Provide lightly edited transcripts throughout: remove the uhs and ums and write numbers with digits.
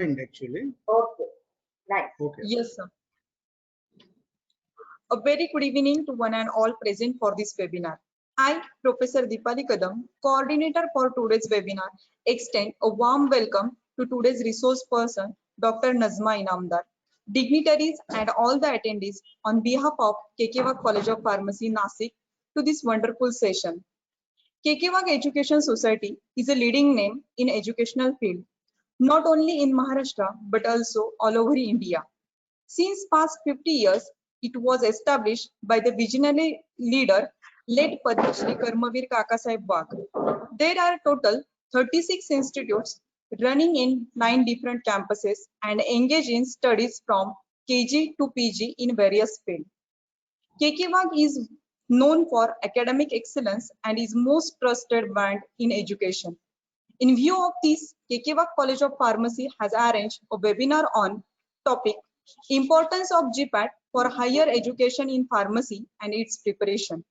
Actually. Okay, nice. Okay. Yes, sir. A very good evening to one and all present for this webinar. I, Professor Deepali Kadam, coordinator for today's webinar, extend a warm welcome to today's resource person, Dr. Nazma Inamdar, dignitaries and all the attendees on behalf of Kekewag College of Pharmacy, Nasik, to this wonderful session. Kekewag Education Society is a leading name in educational field, not only in Maharashtra but also all over India. Since past 50 years, it was established by the visionary leader, late Padma Shri Karmavir Kakasaheb Wagh. There are total 36 institutes running in 9 different campuses and engage in studies from KG to PG in various fields. Kekewag is known for academic excellence and is most trusted brand in education. In view of this, Kekewag College of Pharmacy has arranged a webinar on topic Importance of Gpat for Higher Education in Pharmacy and its Preparation.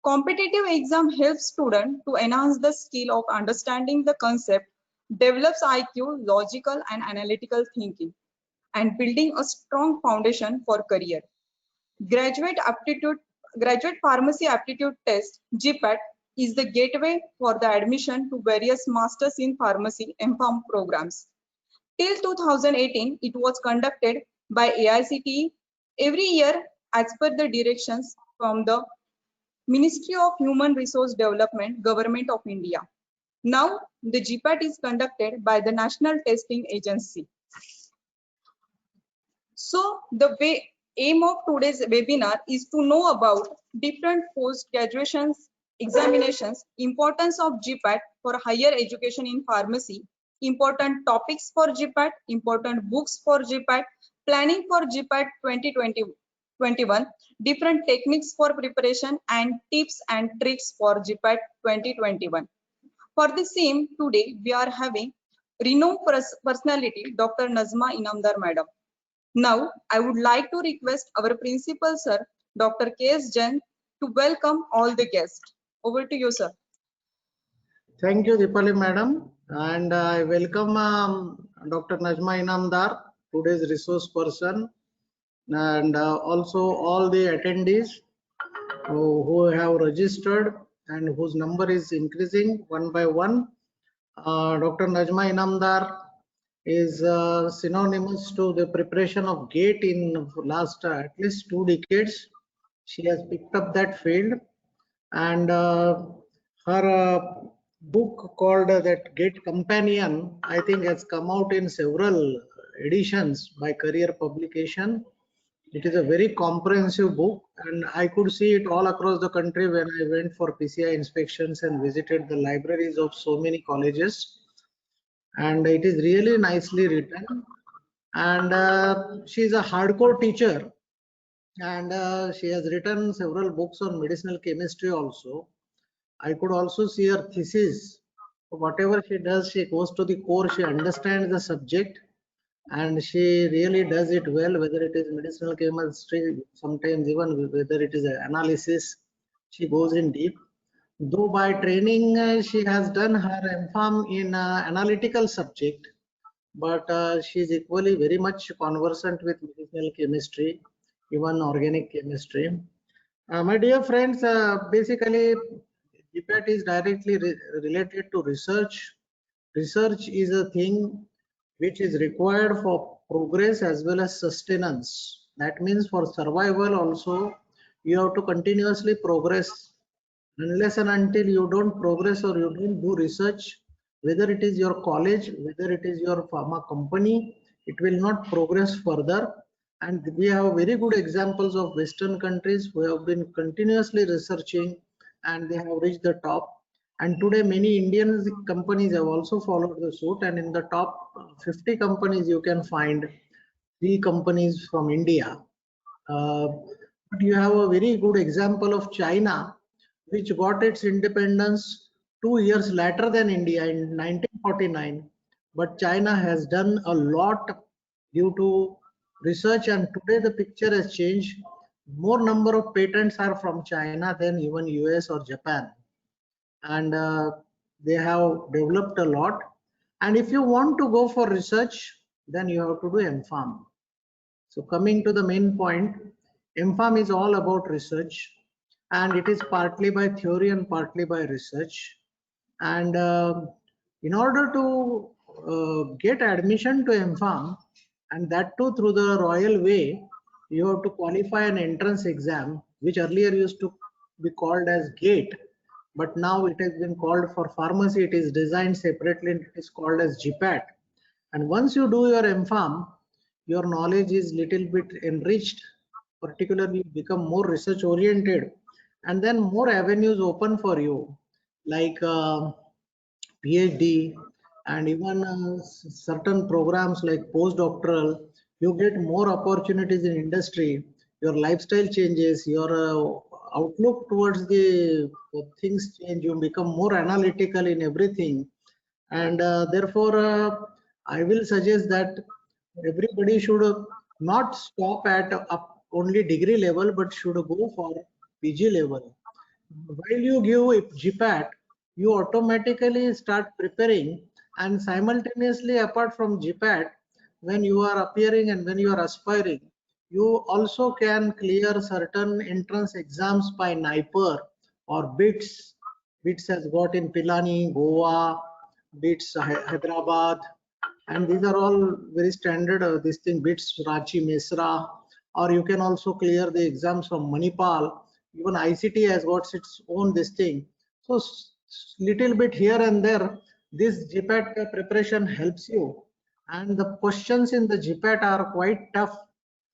Competitive exam helps students to enhance the skill of understanding the concept, develops IQ, logical and analytical thinking, and building a strong foundation for career. Graduate Pharmacy Aptitude Test (Gpat) is the gateway for the admission to various Masters in Pharmacy (MPharm) programs. Till 2018, it was conducted by AICTE every year as per the directions from the Ministry of Human Resource Development, Government of India. Now, the Gpat is conducted by the National Testing Agency. So, the aim of today's webinar is to know about different post-graduation examinations, importance of Gpat for higher education in pharmacy, important topics for Gpat, important books for Gpat, planning for Gpat 2021, different techniques for preparation and tips and tricks for Gpat 2021. For the same, today we are having renowned personality Dr. Nazma Inamdar Madam. Now, I would like to request our principal, sir, Dr. K.S. Jain, to welcome all the guests. Over to you, sir. Thank you, Deepali Madam. And I welcome Dr. Najma Inamdar, today's resource person, and also all the attendees who have registered and whose number is increasing one by one. Dr. Najma Inamdar is synonymous to the preparation of GATE in last at least 2 decades. She has picked up that field, and her book called that GATE Companion, I think, has come out in several editions by Career Publication. It is a very comprehensive book, and I could see it all across the country when I went for PCI inspections and visited the libraries of so many colleges. And it is really nicely written, and she is a hardcore teacher, and she has written several books on medicinal chemistry also. I could also see her thesis. Whatever she does, she goes to the core, she understands the subject, and she really does it well, whether it is medicinal chemistry, sometimes even whether it is analysis, she goes in deep. Though by training she has done her MPharm in analytical subject, but she is equally very much conversant with medicinal chemistry, even organic chemistry. My dear friends, basically GPAT is directly related to research. Research is a thing which is required for progress as well as sustenance. That means for survival also, you have to continuously progress. Unless and until you don't progress or you don't do research, whether it is your college, whether it is your pharma company, it will not progress further. And we have very good examples of Western countries who have been continuously researching and they have reached the top. And today many Indian companies have also followed the suit, and in the top 50 companies you can find 3 companies from India. But you have a very good example of China, which got its independence 2 years later than India in 1949. But China has done a lot due to research, and today the picture has changed. More number of patents are from China than even US or Japan, and they have developed a lot. And if you want to go for research, then you have to do MPharm. So coming to the main point, MPharm is all about research, and it is partly by theory and partly by research. And in order to get admission to MPharm, and that too through the royal way, you have to qualify an entrance exam, which earlier used to be called as GATE, but now it has been called, for pharmacy it is designed separately and it is called as Gpat. And once you do your MPharm, your knowledge is little bit enriched, particularly become more research oriented, and then more avenues open for you, like PhD, and even certain programs like postdoctoral. You get more opportunities in industry, your lifestyle changes, your outlook towards the things change, you become more analytical in everything. And therefore I will suggest that everybody should not stop at only degree level, but should go for PG level. While you give GPAT, you automatically start preparing, and simultaneously, apart from GPAT, when you are appearing and when you are aspiring, you also can clear certain entrance exams by NIPER or BITS. BITS has got in Pilani, Goa, BITS Hyderabad, and these are all very standard. This thing BITS Ranchi, Mesra, or you can also clear the exams from Manipal. Even ICT has got its own this thing. So little bit here and there, this GPAT preparation helps you. And the questions in the GPAT are quite tough.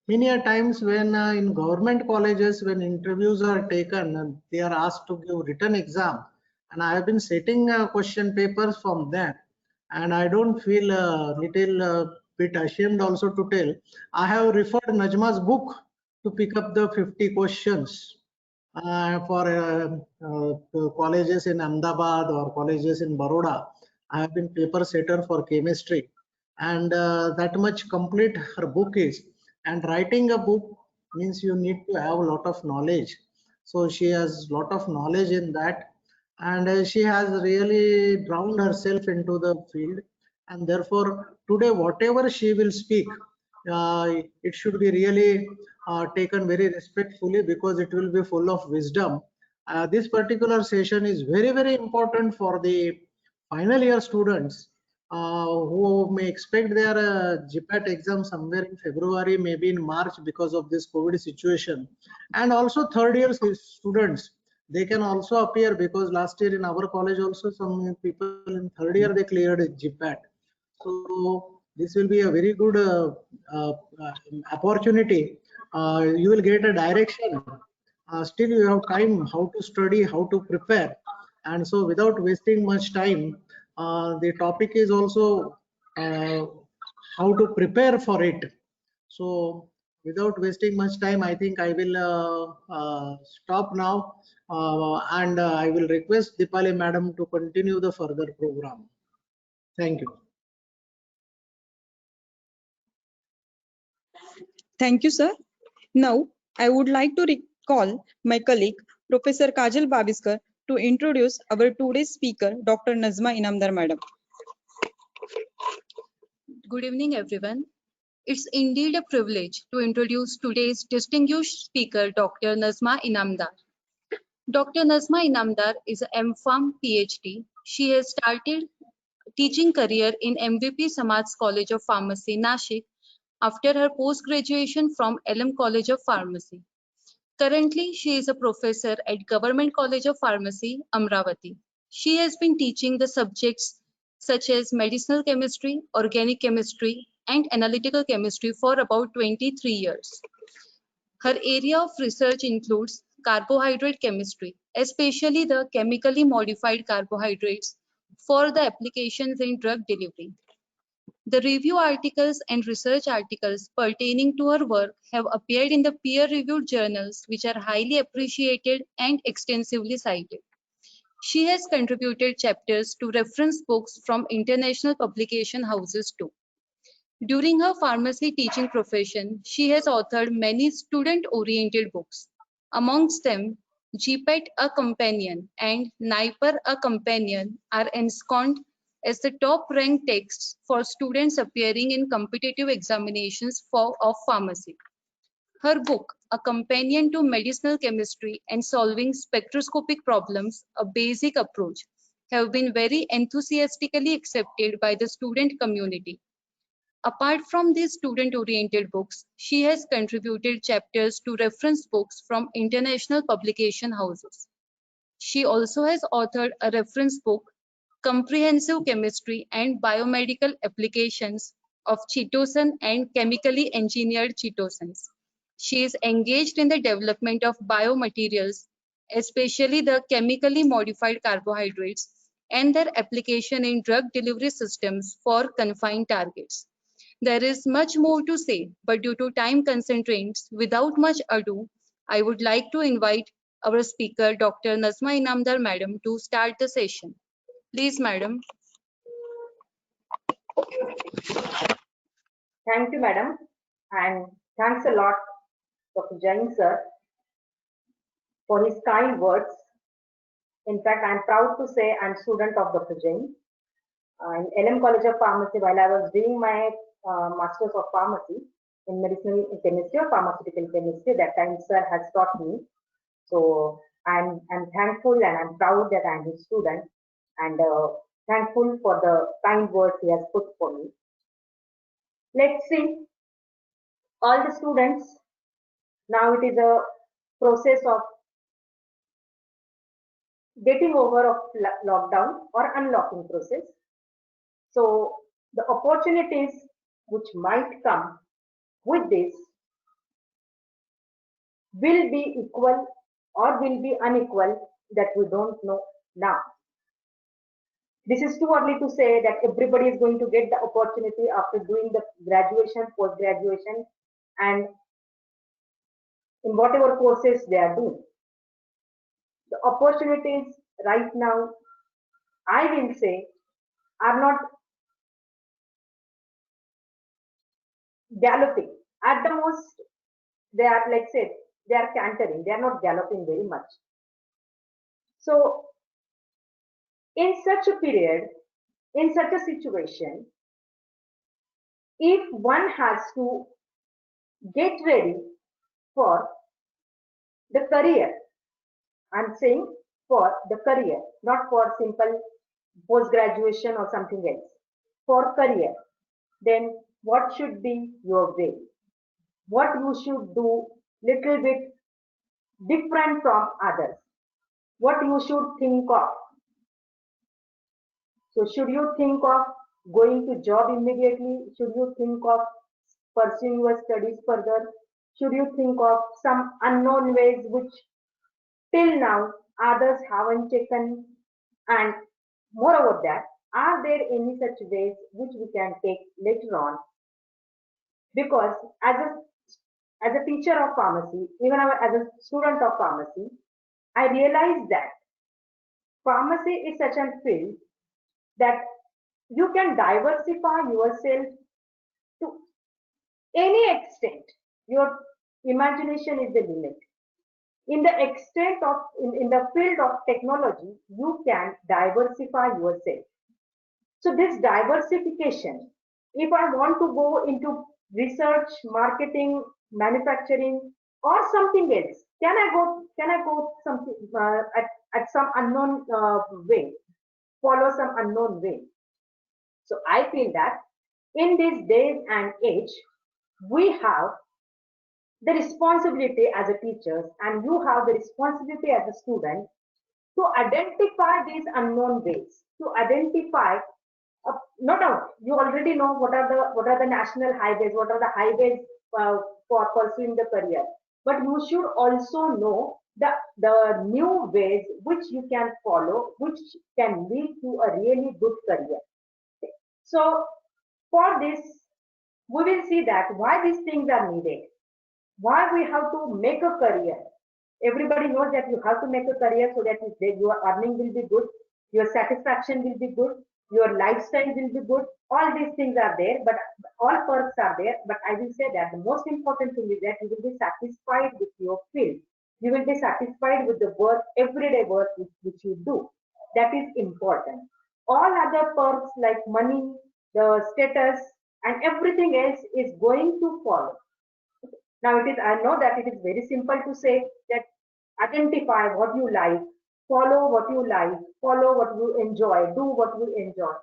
Many a times when in government colleges, when interviews are taken, they are asked to give written exam, and I have been setting question papers from there, and I don't feel a little bit ashamed also to tell. I have referred Najma's book to pick up the 50 questions for colleges in Ahmedabad or colleges in Baroda. I have been paper setter for chemistry, and that much complete her book is. And writing a book means you need to have a lot of knowledge. So she has a lot of knowledge in that, and she has really drowned herself into the field. And therefore, today, whatever she will speak, it should be really taken very respectfully, because it will be full of wisdom. This particular session is very, very important for the final year students who may expect their GPAT exam somewhere in February, maybe in March, because of this COVID situation. And also third year students, they can also appear, because last year in our college also some people in third year they cleared GPAT. So this will be a very good uh, opportunity. You will get a direction. Still you have time how to study, how to prepare. And so without wasting much time, the topic is also uh, how to prepare for it. So without wasting much time, I think I will stop now, and I will request Dipali madam to continue the further program. Thank you. Thank you, sir. Now, I would like to recall my colleague, Professor Kajal Baviskar, to introduce our today's speaker, Dr. Nazma Inamdar, Madam. Good evening, everyone. It's indeed a privilege to introduce today's distinguished speaker, Dr. Nazma Inamdar. Dr. Nazma Inamdar is a MPharm PhD. She has started teaching career in MVP Samaj College of Pharmacy, Nashik, after her post-graduation from LM College of Pharmacy. Currently, she is a professor at Government College of Pharmacy, Amravati. She has been teaching the subjects such as medicinal chemistry, organic chemistry, and analytical chemistry for about 23 years. Her area of research includes carbohydrate chemistry, especially the chemically modified carbohydrates for the applications in drug delivery. The review articles and research articles pertaining to her work have appeared in the peer-reviewed journals, which are highly appreciated and extensively cited. She has contributed chapters to reference books from international publication houses too. During her pharmacy teaching profession, she has authored many student-oriented books. Amongst them, Gpat, a companion, and NIPER, a companion, are ensconced as the top-ranked texts for students appearing in competitive examinations of pharmacy. Her book, A Companion to Medicinal Chemistry and Solving Spectroscopic Problems, A Basic Approach, have been very enthusiastically accepted by the student community. Apart from these student-oriented books, she has contributed chapters to reference books from international publication houses. She also has authored a reference book, Comprehensive Chemistry and Biomedical Applications of Chitosan and Chemically Engineered Chitosans. She is engaged in the development of biomaterials, especially the chemically modified carbohydrates and their application in drug delivery systems for confined targets. There is much more to say, but due to time constraints, without much ado, I would like to invite our speaker, Dr. Nazma Inamdar Madam, to start the session. Please, Madam. Thank you, madam, and thanks a lot, Dr. Jain sir, for his kind words. In fact, I'm proud to say I'm student of Dr. Jain. In LM College of Pharmacy, while I was doing my Masters of Pharmacy in Medicinal Chemistry or Pharmaceutical Chemistry, that time sir has taught me. So I'm thankful and I'm proud that I'm his student, and thankful for the kind words he has put for me. Let's see, all the students, now it is a process of getting over of lockdown or unlocking process. So the opportunities which might come with this will be equal or will be unequal, that we don't know now. This is too early to say that everybody is going to get the opportunity after doing the graduation, post-graduation, and in whatever courses they are doing. The opportunities right now, I will say, are not galloping. At the most, they are, like said, they are cantering. They are not galloping very much. So, in such a period, in such a situation, if one has to get ready for the career, I'm saying for the career, not for simple post-graduation or something else, for career, then what should be your way? What you should do little bit different from others? What you should think of? So should you think of going to job immediately? Should you think of pursuing your studies further? Should you think of some unknown ways which till now others haven't taken? And moreover that, are there any such ways which we can take later on? Because as a teacher of pharmacy, even as a student of pharmacy, I realized that pharmacy is such a field that you can diversify yourself to any extent. Your imagination is the limit. In the extent of, in the field of technology, you can diversify yourself. So this diversification, if I want to go into research, marketing, manufacturing, or something else, can I go something at some unknown way, follow some unknown way? So I feel that in these days and age, we have the responsibility as a teacher, and you have the responsibility as a student to identify these unknown ways, to identify. No doubt, you already know what are the national highways, what are the highways for pursuing the career. But you should also know the new ways which you can follow, which can lead to a really good career. So for this, we will see that why these things are needed, why we have to make a career. Everybody knows that you have to make a career so that your earning will be good, your satisfaction will be good, your lifestyle will be good. All these things are there, but all perks are there. But I will say that the most important thing is that you will be satisfied with your field. You will be satisfied with the work, everyday work which you do. That is important. all other perks like money, the status, and everything else is going to follow. Now I know that it is very simple to say that identify what you like, follow what you like, follow what you enjoy, do what you enjoy.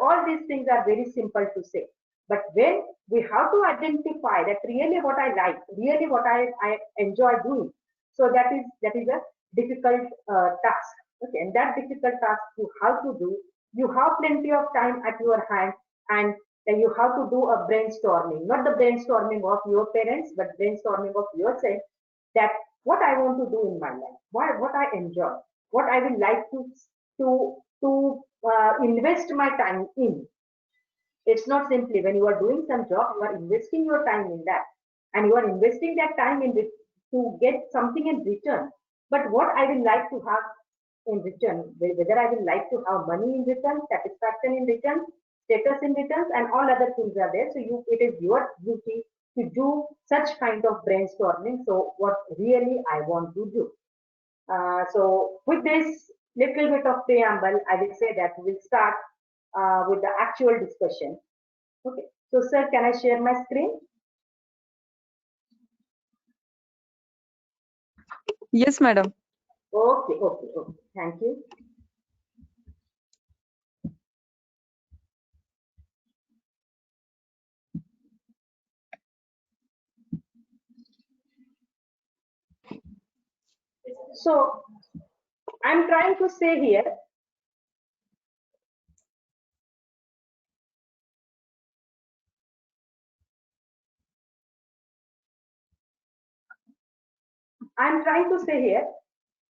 All these things are very simple to say. But when we have to identify that really what I like, really what I enjoy doing, so that is a difficult task. Okay, and that difficult task you have to do. You have plenty of time at your hand, and then you have to do a brainstorming, not the brainstorming of your parents, but brainstorming of yourself, that what I want to do in my life, what I enjoy, what I will like to invest my time in. It's not simply when you are doing some job, you are investing your time in that, and you are investing that time to get something in return. But what I will like to have in return, whether I will like to have money in return, satisfaction in return, status in returns, and all other things are there. So it is your duty to do such kind of brainstorming. So what really I want to do. So with this little bit of preamble, I will say that we will start with the actual discussion. Okay. So sir, can I share my screen? Yes, madam. Okay, okay, okay. Thank you. So I'm trying to say here,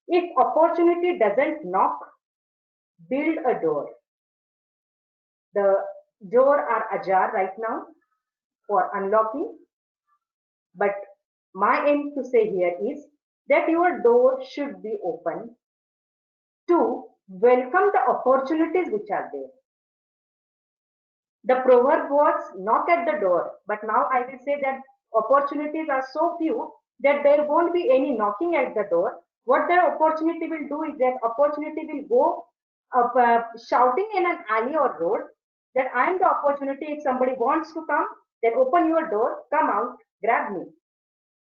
if opportunity doesn't knock, build a door. The door are ajar right now for unlocking, but my aim to say here is that your door should be open to welcome the opportunities which are there. The proverb was knock at the door, but now I will say that opportunities are so few that there won't be any knocking at the door. What the opportunity will do is that opportunity will go up, shouting in an alley or road that I am the opportunity. If somebody wants to come, then open your door, come out, grab me.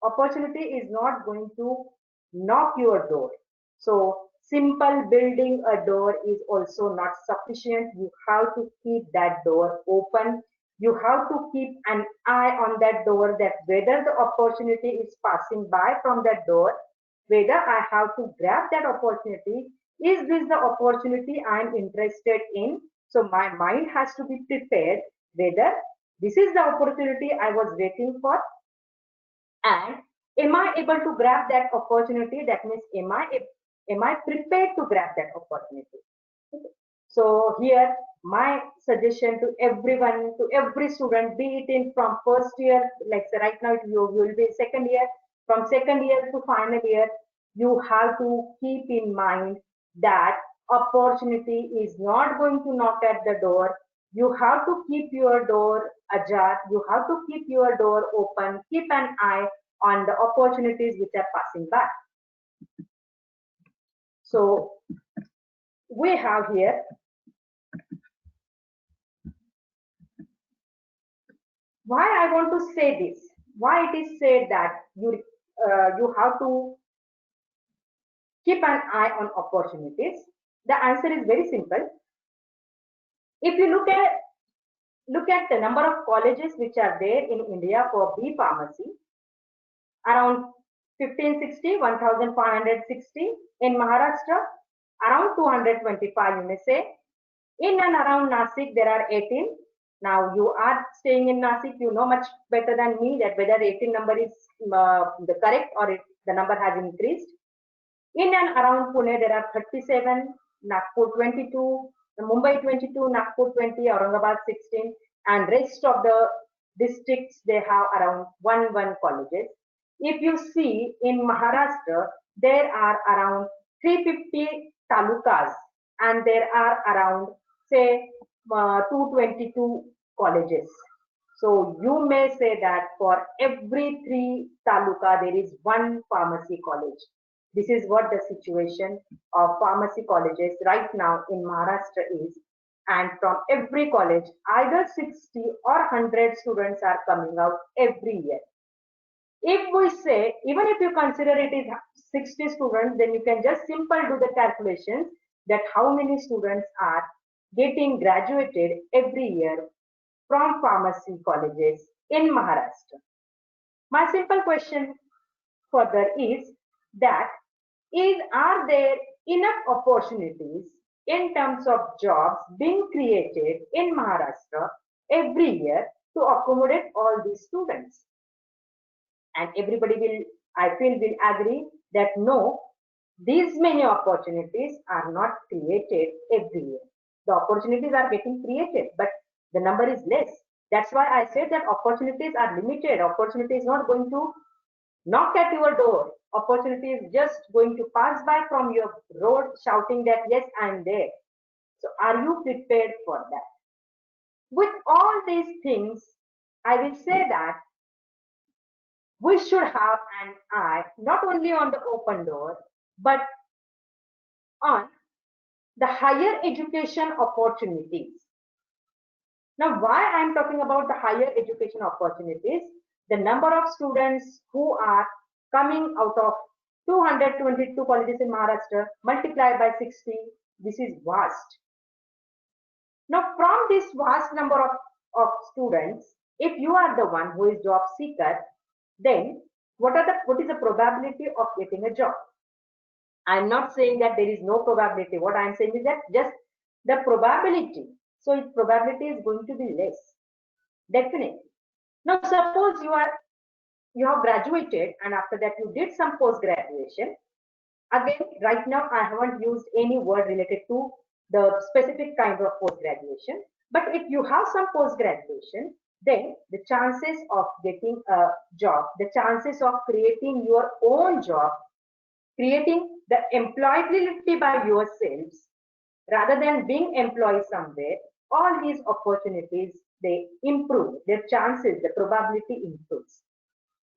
Opportunity is not going to knock your door. So simple building a door is also not sufficient. You have to keep that door open. You have to keep an eye on that door, that whether the opportunity is passing by from that door, whether I have to grab that opportunity. Is this the opportunity I'm interested in? So my mind has to be prepared whether this is the opportunity I was waiting for, and am I able to grab that opportunity? That means am I prepared to grab that opportunity? Okay. So here my suggestion to everyone, to every student, be it in from first year, like say right now you will be second year, from second year to final year, you have to keep in mind that opportunity is not going to knock at the door. You have to keep your door ajar. You have to keep your door open. Keep an eye on the opportunities which are passing by. So we have here why I want to say this. Why it is said that you have to keep an eye on opportunities. The answer is very simple. If you look at the number of colleges which are there in India for B pharmacy, around 1560, 1560. In Maharashtra, around 225, you may say. In and around Nasik, there are 18. Now, you are staying in Nasik, you know much better than me that whether 18 number is the correct or the number has increased. In and around Pune, there are 37, Nagpur 22, Mumbai 22, Nagpur 20, Aurangabad 16, and rest of the districts, they have around 1 colleges. If you see in Maharashtra, there are around 350 talukas, and there are around, say, 222 colleges. So you may say that for every 3 taluka, there is 1 pharmacy college. This is what the situation of pharmacy colleges right now in Maharashtra is. And from every college, either 60 or 100 students are coming out every year. If we say, even if you consider it is 60 students, then you can just simple do the calculations that how many students are getting graduated every year from pharmacy colleges in Maharashtra. My simple question further is that are there enough opportunities in terms of jobs being created in Maharashtra every year to accommodate all these students? And everybody will, I feel, will agree that no, these many opportunities are not created every year. The opportunities are getting created, but the number is less. That's why I said that opportunities are limited. Opportunity is not going to knock at your door. Opportunity is just going to pass by from your road shouting that yes, I'm there. So are you prepared for that? With all these things, I will say that we should have an eye not only on the open door, but on the higher education opportunities. Now, why I'm talking about the higher education opportunities, the number of students who are coming out of 222 colleges in Maharashtra multiplied by 60, this is vast. Now, from this vast number of students, if you are the one who is job seeker, then what is the probability of getting a job? I'm not saying that there is no probability. What I'm saying is that just the probability. So its probability is going to be less, definitely. Now, suppose you have graduated and after that you did some post graduation. Again, right now I haven't used any word related to the specific kind of post graduation. But if you have some post graduation, then the chances of getting a job, the chances of creating your own job, creating the employability by yourselves rather than being employed somewhere, all these opportunities, they improve, their chances, the probability improves.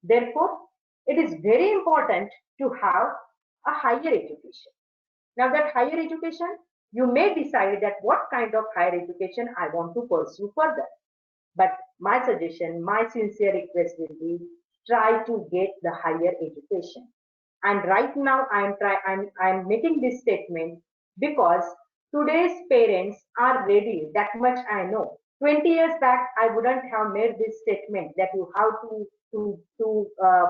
Therefore, it is very important to have a higher education. Now that higher education, you may decide that what kind of higher education I want to pursue further. But my suggestion, my sincere request will be try to get the higher education. And right now I'm making this statement because today's parents are ready. That much I know. 20 years back, I wouldn't have made this statement that you have to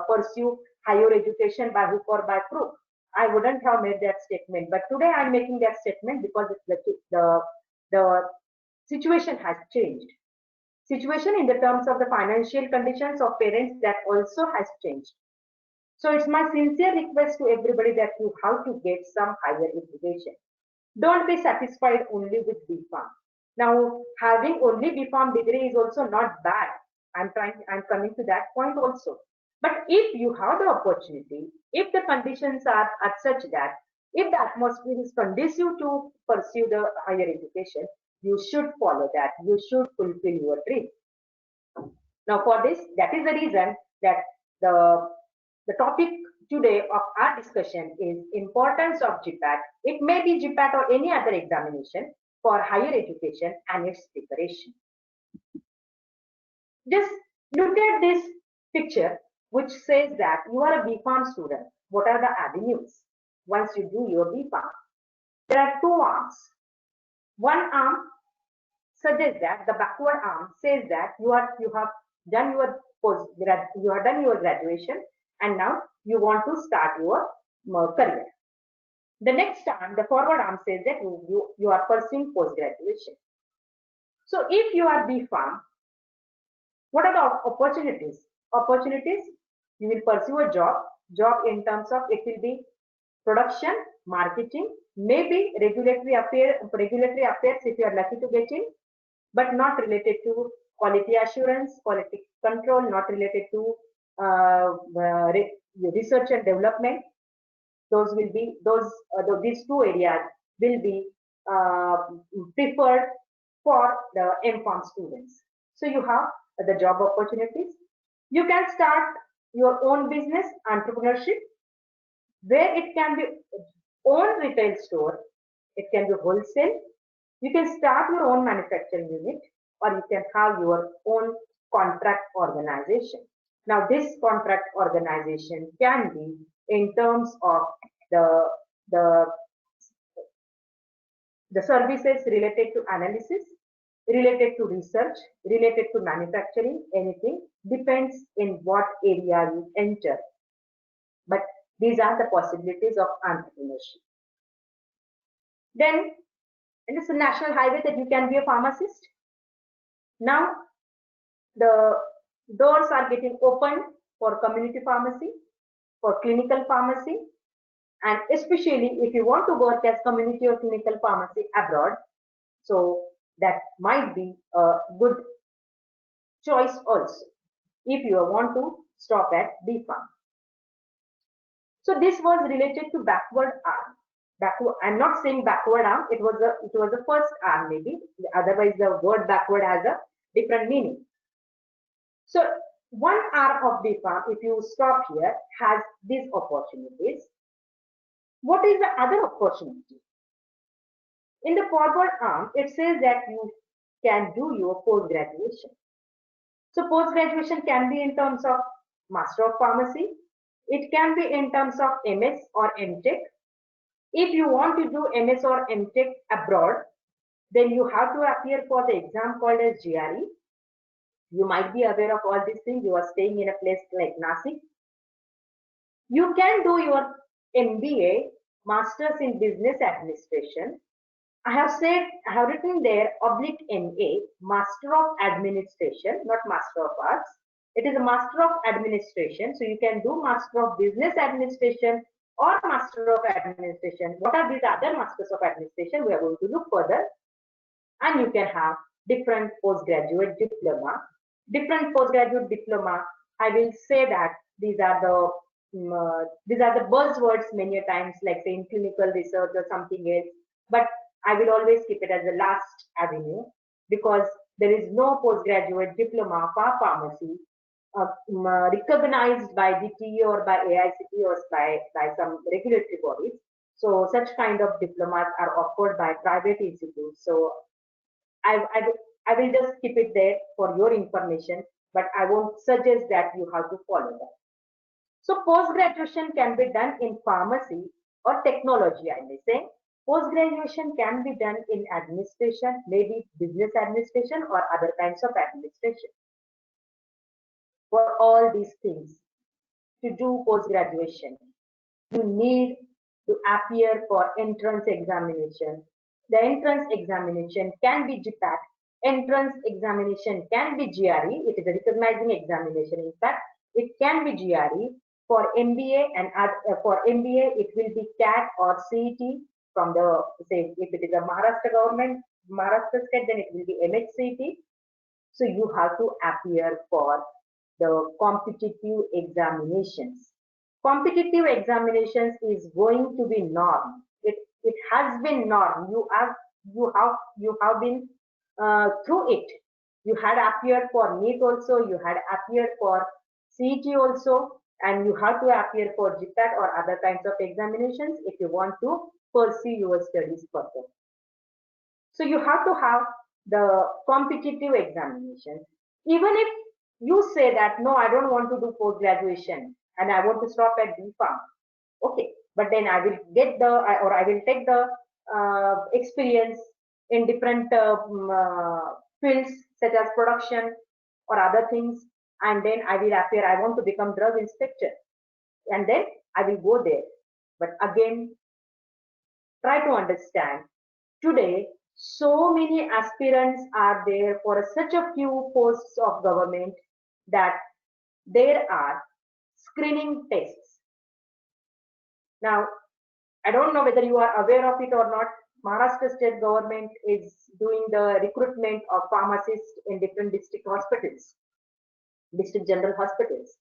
pursue higher education by hook or by crook. I wouldn't have made that statement. But today I'm making that statement because the situation has changed. Situation in the terms of the financial conditions of parents, that also has changed. So it's my sincere request to everybody that you have to get some higher education. Don't be satisfied only with BPharm. Now, having only BPharm degree is also not bad. I'm coming to that point also. But if you have the opportunity, if the conditions are such that, if the atmosphere is conducive to pursue the higher education, you should follow that. You should fulfill your dream. Now, for this, that is the reason that the topic today of our discussion is importance of Gpat. It may be Gpat or any other examination for higher education and its preparation. Just look at this picture which says that you are a BPharm student. What are the avenues once you do your BPharm? There are two arms. One arm suggests that the backward arm says that you have done your graduation and now you want to start your career. The next arm, the forward arm, says that you are pursuing post graduation. So if you are BPharm, what are the opportunities? Opportunities, you will pursue a job in terms of it will be production, marketing, maybe regulatory affairs if you are lucky to get in, but not related to quality assurance, quality control, not related to research and development. Those will be these two areas will be preferred for the MPharm students. So you have the job opportunities. You can start your own business, entrepreneurship. where it can be own retail store, it can be wholesale. You can start your own manufacturing unit, or you can have your own contract organization. Now, this contract organization can be in terms of the the the services related to analysis, related to research, related to manufacturing, anything depends in what area you enter. But these are the possibilities of entrepreneurship. Then, in this national highway, that you can be a pharmacist. Now, the doors are getting opened for community pharmacy, for clinical pharmacy, and especially if you want to work as community or clinical pharmacy abroad, so that might be a good choice also if you want to stop at B Farm. So this was related to backward arm. I'm not saying backward arm. It was the first arm maybe. Otherwise, the word backward has a different meaning. So one arm of B Farm, if you stop here, has these opportunities. What is the other opportunity? In the forward arm, it says that you can do your post-graduation. So post-graduation can be in terms of Master of Pharmacy. It can be in terms of MS or MTech. If you want to do MS or MTech abroad, then you have to appear for the exam called as GRE. You might be aware of all these things. You are staying in a place like Nasik. You can do your MBA, Masters in Business Administration. I have written there oblique MA, Master of Administration, not Master of Arts. It is a Master of Administration. So you can do Master of Business Administration or Master of Administration. What are these other Masters of Administration? We are going to look further. And you can have different postgraduate diploma. Different postgraduate diploma, I will say that these are the buzzwords many times, like saying clinical research or something else. But I will always keep it as the last avenue, because there is no postgraduate diploma for pharmacy recognized by DTE or by AICTE or by some regulatory bodies. So such kind of diplomas are offered by private institutes. So I will just keep it there for your information, but I won't suggest that you have to follow that. So post-graduation can be done in pharmacy or technology, I may say. Post-graduation can be done in administration, maybe business administration or other kinds of administration. For all these things, to do post-graduation, you need to appear for entrance examination. The entrance examination can be Gpat. Entrance examination can be GRE. It is a recognizing examination. In fact, it can be GRE. For MBA and for MBA, it will be CAT or CET from the, say, if it is a Maharashtra government, Maharashtra state, then it will be MHCET. So you have to appear for the competitive examinations. Competitive examinations is going to be norm. It has been norm. You have been through it. You had appeared for NEET also. You had appeared for CET also, and you have to appear for Gpat or other kinds of examinations if you want to pursue your studies further. So you have to have the competitive examination. Even if you say that, no, I don't want to do post-graduation and I want to stop at B Farm. Okay, but then I will get I will take the experience in different fields such as production or other things, and then I will appear, I want to become drug inspector, and then I will go there. But again, try to understand, today so many aspirants are there for such a few posts of government that there are screening tests. Now, I don't know whether you are aware of it or not. Maharashtra state government is doing the recruitment of pharmacists in different district hospitals, district general hospitals.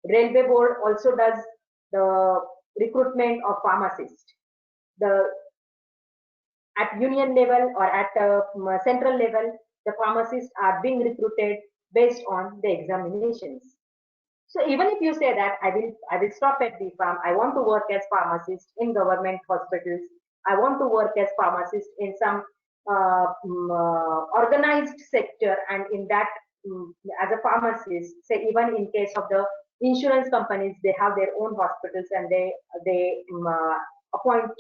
Railway board also does the recruitment of pharmacists. At union level or at central level, the pharmacists are being recruited based on the examinations. So even if you say that I will stop at B Farm, I want to work as pharmacist in government hospitals, I want to work as pharmacist in some organized sector, and in that as a pharmacist, say even in case of the insurance companies, they have their own hospitals and they appoint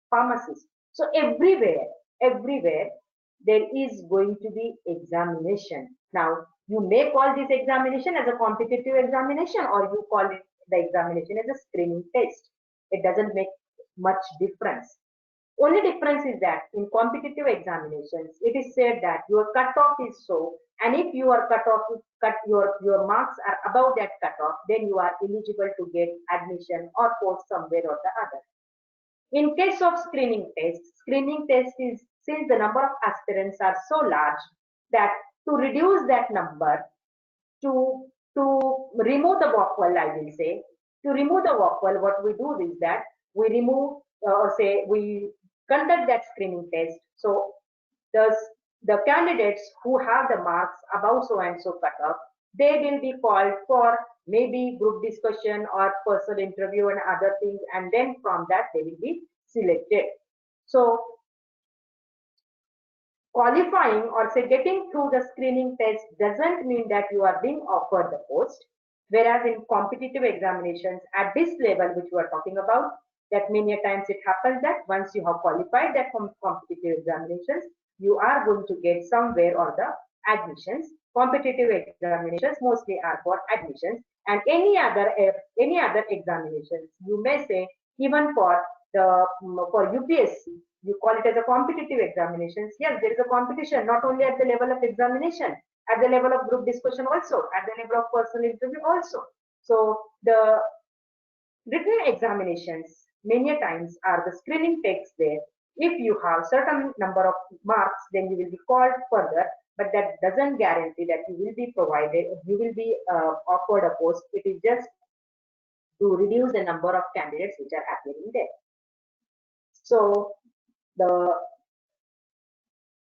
pharmacists. So everywhere there is going to be examination. Now you may call this examination as a competitive examination, or you call it the examination as a screening test. It doesn't make much difference. Only difference is that in competitive examinations, it is said that your cutoff is so, and if your your marks are above that cutoff, then you are eligible to get admission or post somewhere or the other. In case of screening test is, since the number of aspirants are so large, that to reduce that number, to remove the walkwall, I will say, to remove the walkwall, what we do is that we remove or say we conduct that screening test. So the candidates who have the marks above so and so cutoff, they will be called for maybe group discussion or personal interview and other things, and then from that they will be selected. So qualifying or say getting through the screening test doesn't mean that you are being offered the post. Whereas in competitive examinations at this level, which we are talking about, that many times it happens that once you have qualified that competitive examinations, you are going to get somewhere or the admissions. Competitive examinations mostly are for admissions, and any other examinations, you may say even for the for UPSC, you call it as a competitive examinations. Yes, there is a competition not only at the level of examination, at the level of group discussion also, at the level of personal interview also. So the written examinations many times are the screening tests there. If you have certain number of marks, then you will be called further, but that doesn't guarantee that you will be provided, you will be offered a post. It is just to reduce the number of candidates which are appearing there. So the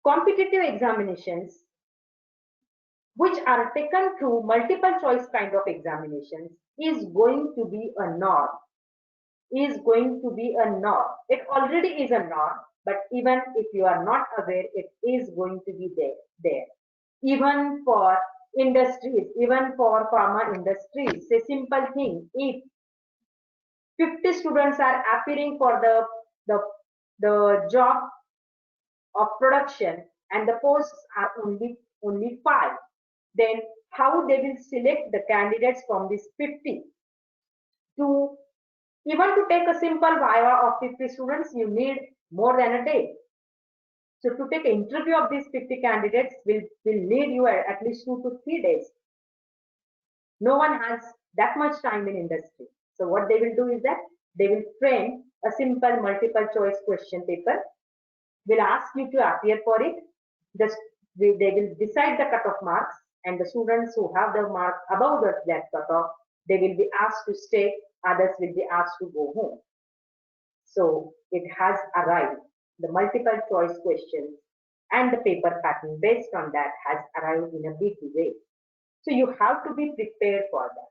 competitive examinations which are taken through multiple choice kind of examinations is going to be a norm. Is going to be a norm. It already is a norm, but even if you are not aware, it is going to be there. Even for industries, even for pharma industries, a simple thing, if 50 students are appearing for the job of production and the posts are only 5, then how they will select the candidates from these 50? To even to take a simple viva of 50 students, you need more than a day. So to take an interview of these 50 candidates will need you at least 2 to 3 days. No one has that much time in industry. So what they will do is that they will frame a simple multiple choice question paper, will ask you to appear for it. They will decide the cutoff marks, and the students who have the marks above that cutoff, they will be asked to stay, others will be asked to go home. So it has arrived. The multiple choice questions and the paper pattern based on that has arrived in a big way. So you have to be prepared for that.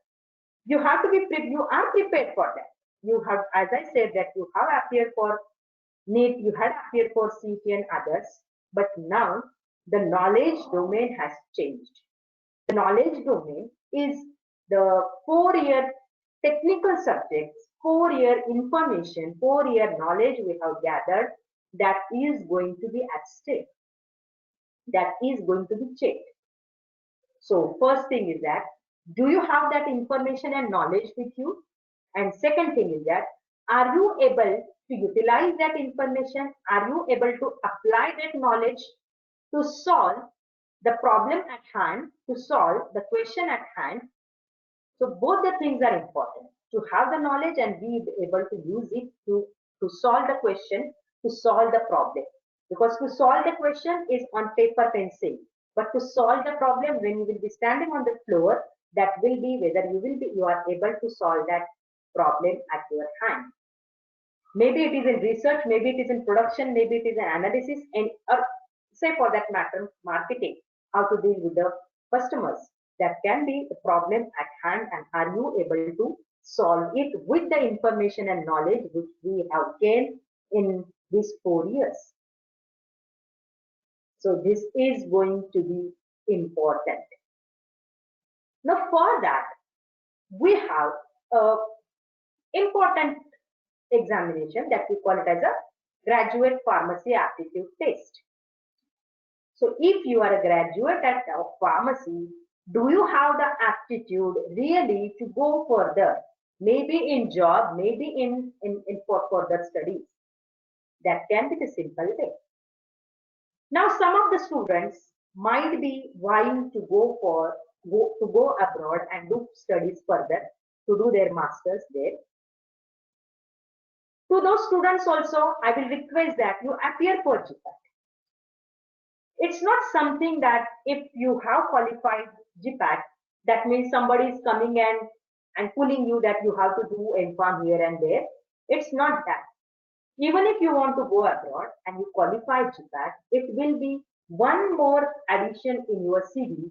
You have to be you are prepared for that. You have, as I said, that you have appeared for NEET, you had appeared for CET and others, but now the knowledge domain has changed. The knowledge domain is the 4-year technical subjects, 4-year information, 4-year knowledge we have gathered that is going to be at stake, that is going to be checked. So first thing is that, do you have that information and knowledge with you? And second thing is that, are you able to utilize that information? Are you able to apply that knowledge to solve the problem at hand, to solve the question at hand? So both the things are important, to have the knowledge and be able to use it to solve the question, to solve the problem. Because to solve the question is on paper pencil, but to solve the problem when you will be standing on the floor, that will be whether you are able to solve that problem at your hand. Maybe it is in research, maybe it is in production, maybe it is an analysis, and or say for that matter, marketing, how to deal with the customers. That can be the problem at hand, and are you able to solve it with the information and knowledge which we have gained in these 4 years? So this is going to be important. Now for that, we have a important examination that we call it as a graduate pharmacy aptitude test. So if you are a graduate of pharmacy, do you have the aptitude really to go further? Maybe in job, maybe in for further studies. That can be the simple way. Now some of the students might be vying to go abroad and do studies further, to do their masters there. To those students also, I will request that you appear for Gpat. It's not something that if you have qualified Gpat, that means somebody is coming and pulling you that you have to do MPharm here and there. It's not that. Even if you want to go abroad and you qualify Gpat, it will be one more addition in your CV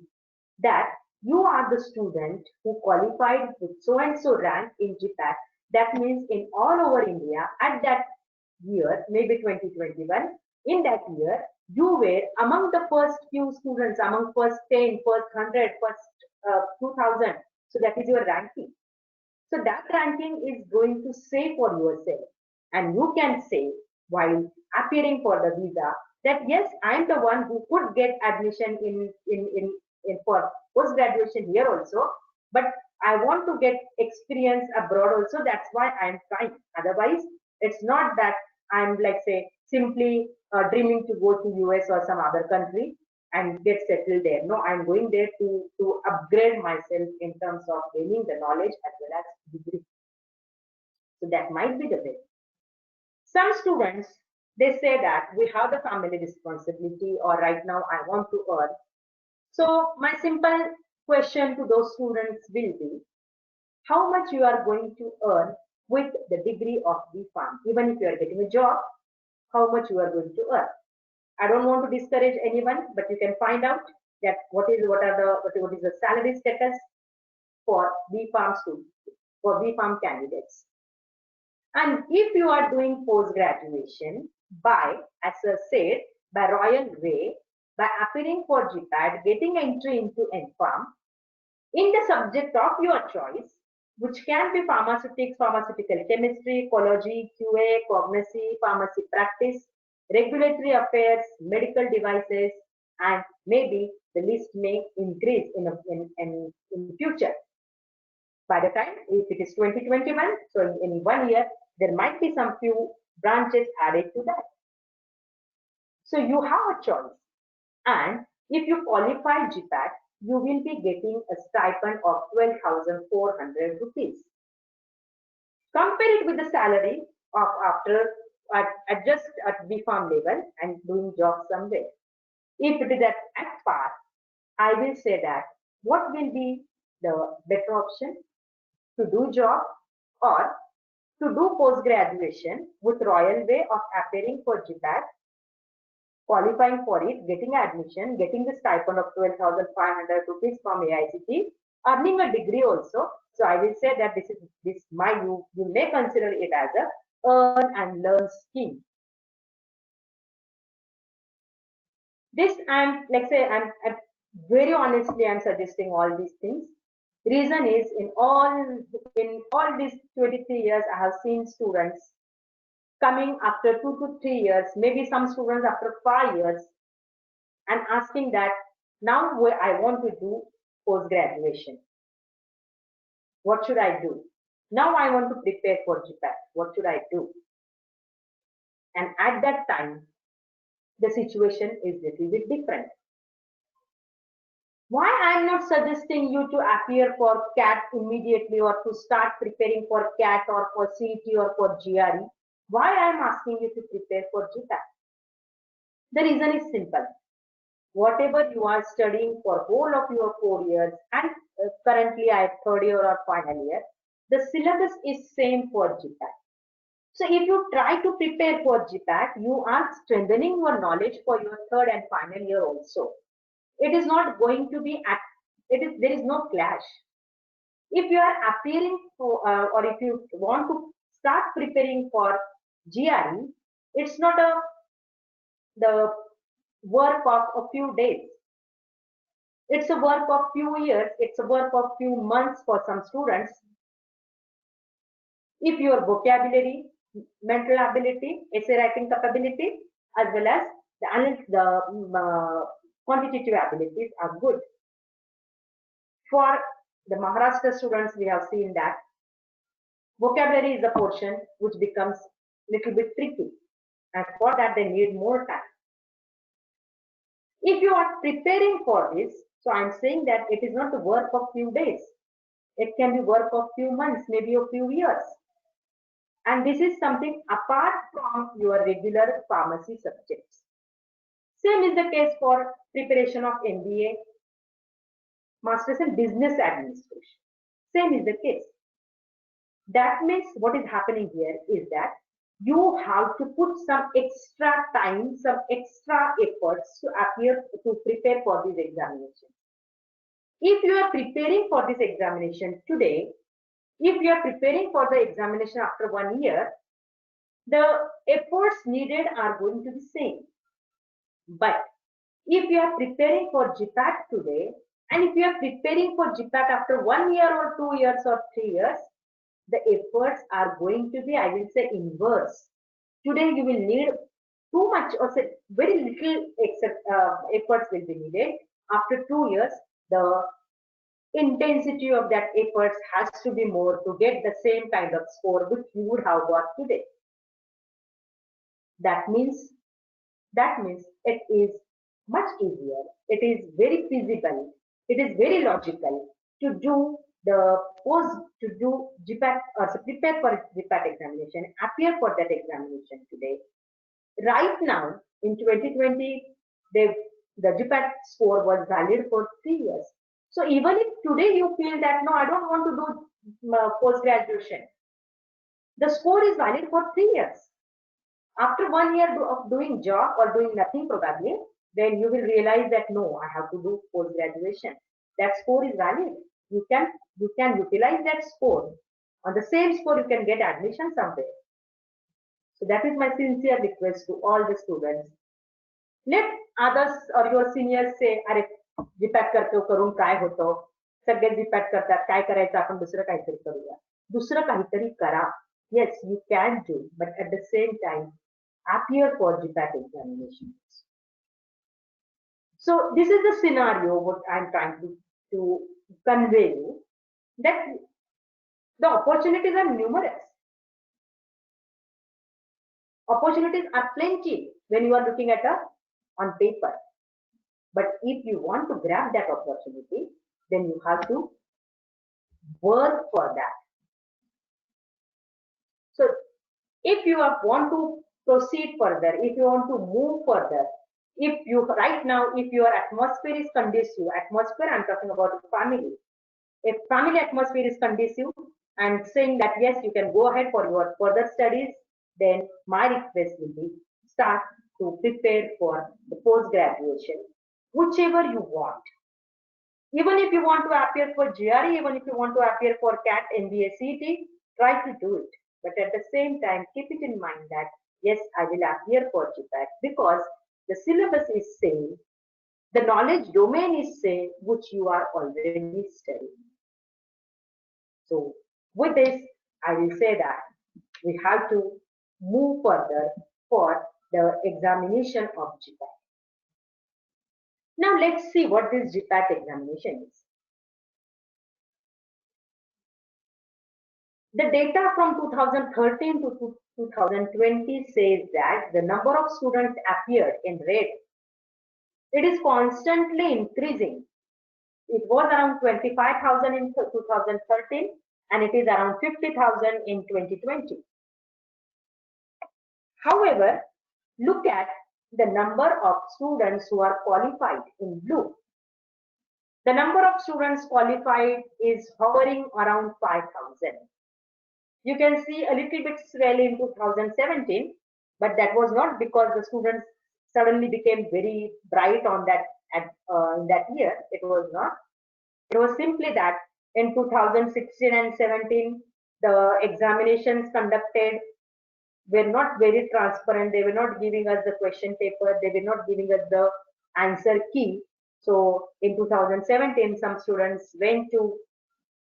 that you are the student who qualified with so and so rank in Gpat. That means in all over India at that year, maybe 2021, in that year, you were among the first few students, among first 10, first 100, first 2000. So that is your ranking. So that ranking is going to say for yourself. And you can say while appearing for the visa that yes, I am the one who could get admission in for post-graduation here also, but I want to get experience abroad also. That's why I am trying. Otherwise, it's not that I'm like say simply dreaming to go to US or some other country and get settled there. No, I'm going there to upgrade myself in terms of gaining the knowledge as well as degree. So that might be the way. Some students, they say that we have the family responsibility or right now I want to earn. So my simple question to those students will be, how much you are going to earn with the degree of BPharm? Even if you are getting a job, how much you are going to earn? I don't want to discourage anyone, but you can find out that what is the salary status for BPharm students, for BPharm candidates. And if you are doing post-graduation by, as I said, by royal way, by appearing for Gpat, getting entry into MPharm, in the subject of your choice, which can be pharmaceutics, pharmaceutical chemistry, ecology, QA, cognosy, pharmacy practice, regulatory affairs, medical devices, and maybe the list may increase in future. By the time, if it is 2021, so in 1 year, there might be some few branches added to that. So you have a choice. And if you qualify Gpat, you will be getting a stipend of 12,400 rupees. Compare it with the salary of after at just at BPharm level and doing job somewhere. If it is at par, I will say that what will be the better option? To do job or to do post-graduation with royal way of appearing for Gpat, qualifying for it, getting admission, getting the stipend of 12,500 rupees from AICT, earning a degree also. So I will say that you may consider it as a earn and learn scheme. This I'm very honestly I'm suggesting all these things. Reason is in all these 23 years I have seen students coming after 2 to 3 years, maybe some students after 5 years, and asking that now I want to do post-graduation. What should I do? Now I want to prepare for Gpat. What should I do? And at that time, the situation is a little bit different. Why I am not suggesting you to appear for CAT immediately or to start preparing for CAT or for CET or for GRE? Why I am asking you to prepare for Gpat? The reason is simple. Whatever you are studying for whole of your 4 years and currently I have 3rd year or final year, the syllabus is same for Gpat. So if you try to prepare for Gpat, you are strengthening your knowledge for your 3rd and final year also. It is not going to be there is no clash. If you are appearing for, or if you want to start preparing for GRE, it's not the work of a few days. It's a work of few years. It's a work of few months for some students. If your vocabulary, mental ability, essay writing capability, as well as the quantitative abilities are good. For the Maharashtra students, we have seen that vocabulary is a portion which becomes little bit tricky, and for that they need more time. If you are preparing for this, so I'm saying that it is not the work of few days. It can be work of few months, maybe a few years. And this is something apart from your regular pharmacy subjects. Same is the case for preparation of MBA, Masters in Business Administration. Same is the case. That means what is happening here is that you have to put some extra time, some extra efforts to prepare for this examination. If you are preparing for this examination today, if you are preparing for the examination after 1 year, the efforts needed are going to be same. But if you are preparing for Gpat today, and if you are preparing for Gpat after 1 year or 2 years or 3 years, the efforts are going to be, I will say, inverse. Today you will need too much, or say very little efforts will be needed. After 2 years, the intensity of that efforts has to be more to get the same kind of score which you would have got today. That means it is much easier. It is very feasible. It is very logical to do Gpat, or to prepare for Gpat examination, appear for that examination today. Right now, in 2020, the Gpat score was valid for 3 years. So even if today you feel that, no, I don't want to do post-graduation, the score is valid for 3 years. After 1 year of doing job or doing nothing probably, then you will realize that, no, I have to do post-graduation. That score is valid. You can utilize that score. On the same score, you can get admission somewhere. So that is my sincere request to all the students. Let others or your seniors say, अरे GPAT करतो करून काय होतं, सगळे GPAT करतात, काय करायचं, आपण दुसरं काहीतरी करूया. दुसरं काहीतरी करा. Yes, you can do, but at the same time, appear for Gpat examinations. So this is the scenario what I'm trying to convey you, that the opportunities are numerous. Opportunities are plenty when you are looking at on paper. But if you want to grab that opportunity, then you have to work for that. So if you want to proceed further, if you want to move further, if you right now, if your atmosphere is conducive, atmosphere I'm talking about family, if family atmosphere is conducive and saying that yes, you can go ahead for your further studies, then my request will be start to prepare for the post-graduation, whichever you want. Even if you want to appear for GRE, even if you want to appear for CAT, MBA, CET, try to do it. But at the same time, keep it in mind that yes, I will appear for Gpat because the syllabus is same, the knowledge domain is same, which you are already studying. So with this, I will say that we have to move further for the examination of Gpat. Now let's see what this Gpat examination is. The data from 2013 to 2020 says that the number of students appeared in red. It is constantly increasing. It was around 25,000 in 2013 and it is around 50,000 in 2020. However, look at the number of students who are qualified in blue. The number of students qualified is hovering around 5,000. You can see a little bit swell in 2017, but that was not because the students suddenly became very bright on that in that year. It was not. It was simply that in 2016 and 17, the examinations conducted were not very transparent. They were not giving us the question paper. They were not giving us the answer key. So in 2017, some students went to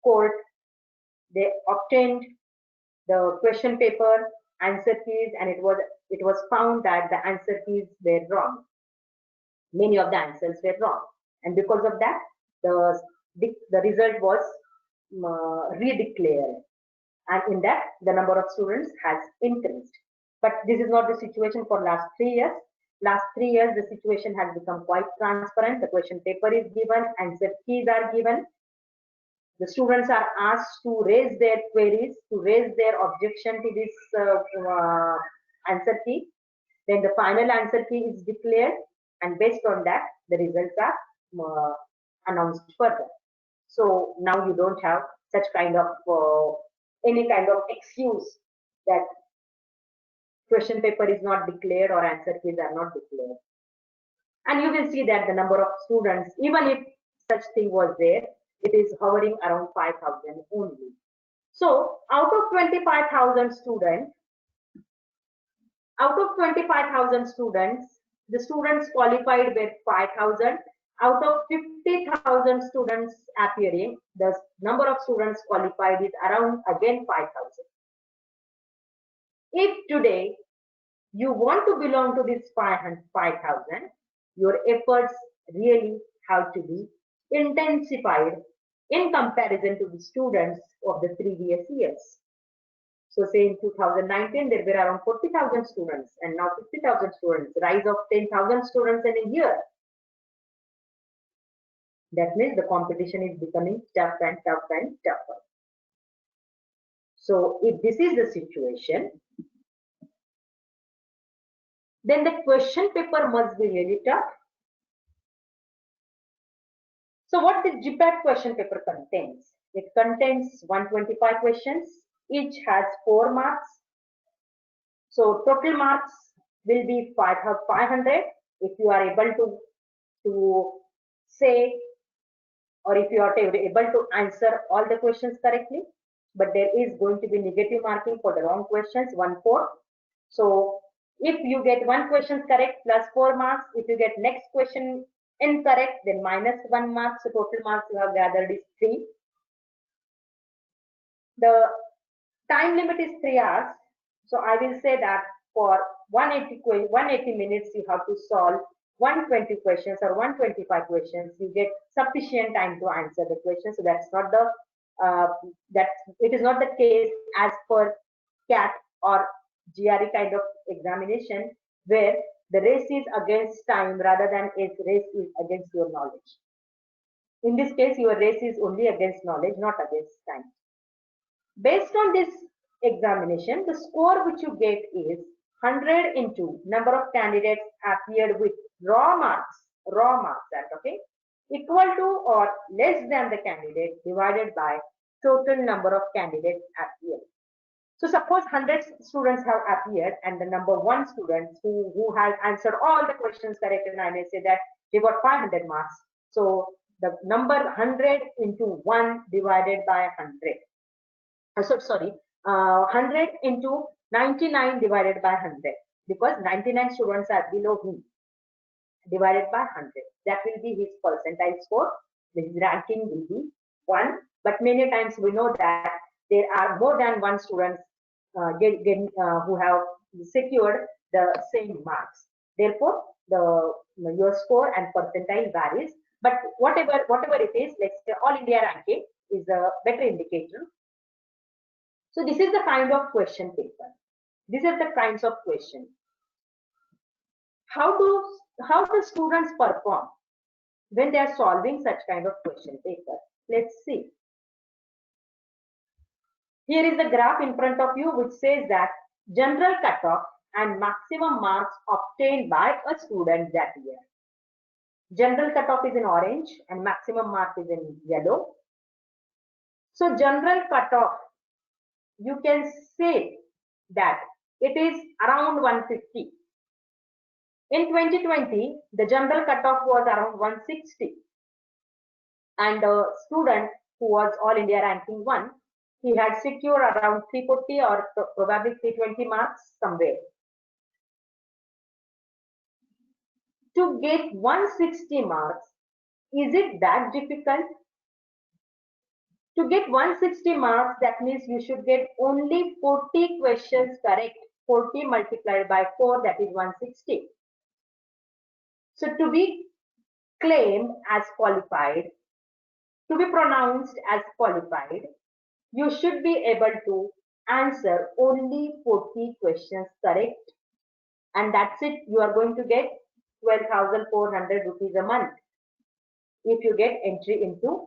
court. They obtained the question paper, answer keys, and it was found that the answer keys were wrong. Many of the answers were wrong, and because of that, the result was redeclared, and in that the number of students has increased. But this is not the situation for last 3 years. Last 3 years, the situation has become quite transparent. The question paper is given, answer keys are given. The students are asked to raise their queries, to raise their objection to this answer key. Then the final answer key is declared, and based on that, the results are announced further. So now you don't have such kind of any kind of excuse that question paper is not declared or answer keys are not declared. And you will see that the number of students, even if such thing was there, it is hovering around 5,000 only. So out of 25,000 students, the students qualified were 5,000. Out of 50,000 students appearing, the number of students qualified is around again 5,000. If today you want to belong to this 5,000, your efforts really have to be intensified in comparison to the students of the previous years. So say in 2019, there were around 40,000 students, and now 50,000 students, rise of 10,000 students in a year. That means the competition is becoming tough and tough and tougher. So if this is the situation, then the question paper must be really tough. So what the Gpat question paper contains? It contains 125 questions. Each has 4 marks. So total marks will be 500 if you are able to say, or if you are able to answer all the questions correctly. But there is going to be negative marking for the wrong questions, 1/4. So if you get one question correct, plus 4 marks. If you get next question incorrect, then minus 1 mark. So total marks you have gathered is 3. The time limit is 3 hours. So I will say that for 180 minutes, you have to solve 120 questions or 125 questions. You get sufficient time to answer the question. So that's not the it is not the case as per CAT or GRE kind of examination, where the race is against time rather than its race is against your knowledge. In this case, your race is only against knowledge, not against time. Based on this examination, the score which you get is 100 into number of candidates appeared with raw marks, that okay, equal to or less than the candidate divided by total number of candidates appeared. So suppose 100 students have appeared, and the number 1 student who has answered all the questions correct, and I may say that they got 500 marks. So the number 100 into 1 divided by 100. 100 into 99 divided by 100, because 99 students are below him, divided by 100. That will be his percentile score. His ranking will be 1. But many times we know that there are more than 1 students who have secured the same marks. Therefore, your score and percentile varies. But whatever it is, let's say all India ranking is a better indicator. So this is the kind of question paper. These are the kinds of questions. How the students perform when they are solving such kind of question paper? Let's see. Here is the graph in front of you which says that general cutoff and maximum marks obtained by a student that year. General cutoff is in orange and maximum mark is in yellow. So general cutoff, you can say that it is around 150. In 2020, the general cutoff was around 160. and a student who was All India ranking 1, he had secured around 340 or probably 320 marks somewhere. To get 160 marks, is it that difficult? To get 160 marks, that means you should get only 40 questions correct. 40 multiplied by 4, that is 160. So to be claimed as qualified, to be pronounced as qualified, you should be able to answer only 40 questions correct. And that's it. You are going to get 12,400 rupees a month if you get entry into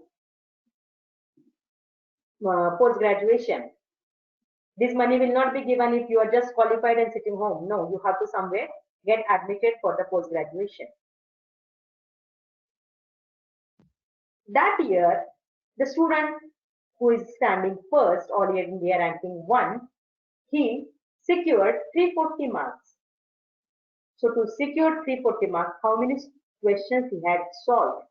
post-graduation. This money will not be given if you are just qualified and sitting home. No, you have to somewhere get admitted for the post-graduation. That year, the student who is standing first, All India ranking 1, he secured 340 marks. So to secure 340 marks, how many questions he had solved?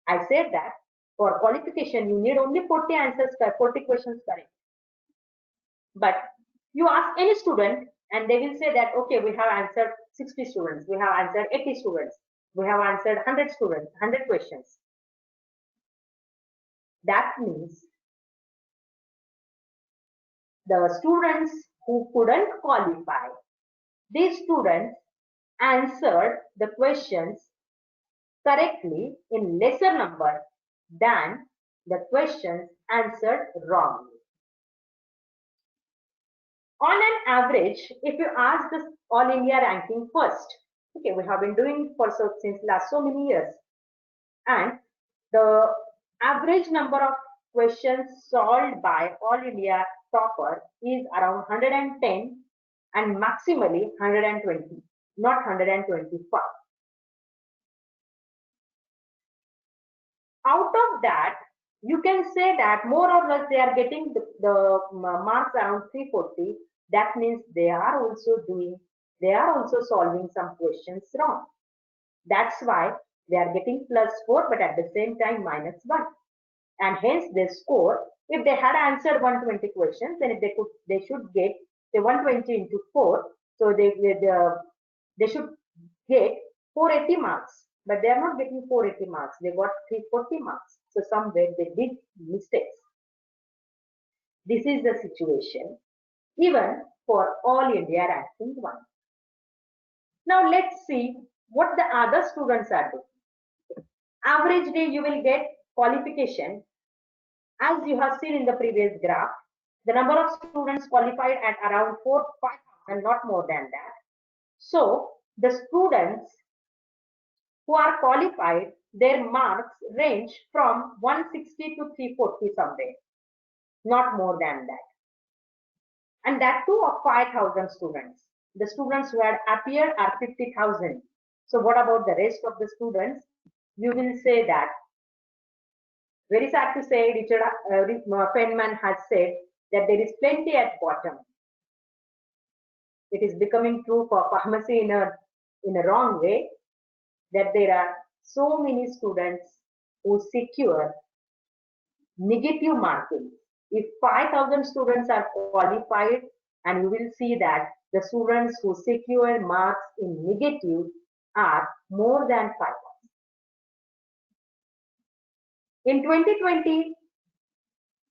I said that for qualification, you need only 40 answers, 40 questions correct. But you ask any student and they will say that, okay, we have answered 60 students, we have answered 80 students, we have answered 100 students, 100 questions. That means the students who couldn't qualify, these students answered the questions correctly in lesser number than the questions answered wrongly. On an average, if you ask this All India ranking first, okay, we have been doing for since last so many years, and the average number of questions solved by All India topper is around 110 and maximally 120, not 125. Out of that, you can say that more or less they are getting the marks around 340. That means they are also solving some questions wrong. That's why they are getting +4, but at the same time -1. And hence they score. If they had answered 120 questions, then if they should get say 120 into 4. So they should get 480 marks. But they are not getting 480 marks. They got 340 marks. So somewhere they did mistakes. This is the situation even for All India ranking 1. Now let's see what the other students are doing. Average day you will get qualification. As you have seen in the previous graph, the number of students qualified at around 4,000-5,000, not more than that. So the students who are qualified, their marks range from 160 to 340 somewhere, not more than that. And that too of 5,000 students. The students who had appeared are 50,000. So what about the rest of the students? You will say that, very sad to say, Richard Feynman has said that there is plenty at bottom. It is becoming true for pharmacy in a wrong way, that there are so many students who secure negative marking. If 5,000 students are qualified, and you will see that the students who secure marks in negative are more than 5,000. In 2020,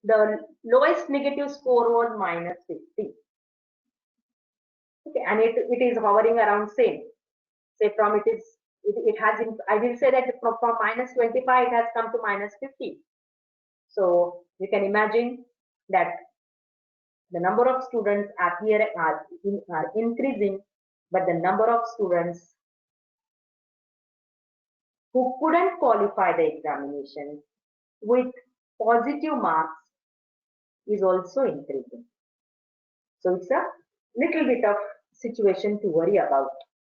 the lowest negative score was -50. Okay, and it is hovering around same. Say from it has, I will say that from -25 it has come to -50. So you can imagine that the number of students appear are increasing, but the number of students who couldn't qualify the examination with positive marks is also increasing. So it's a little bit of situation to worry about.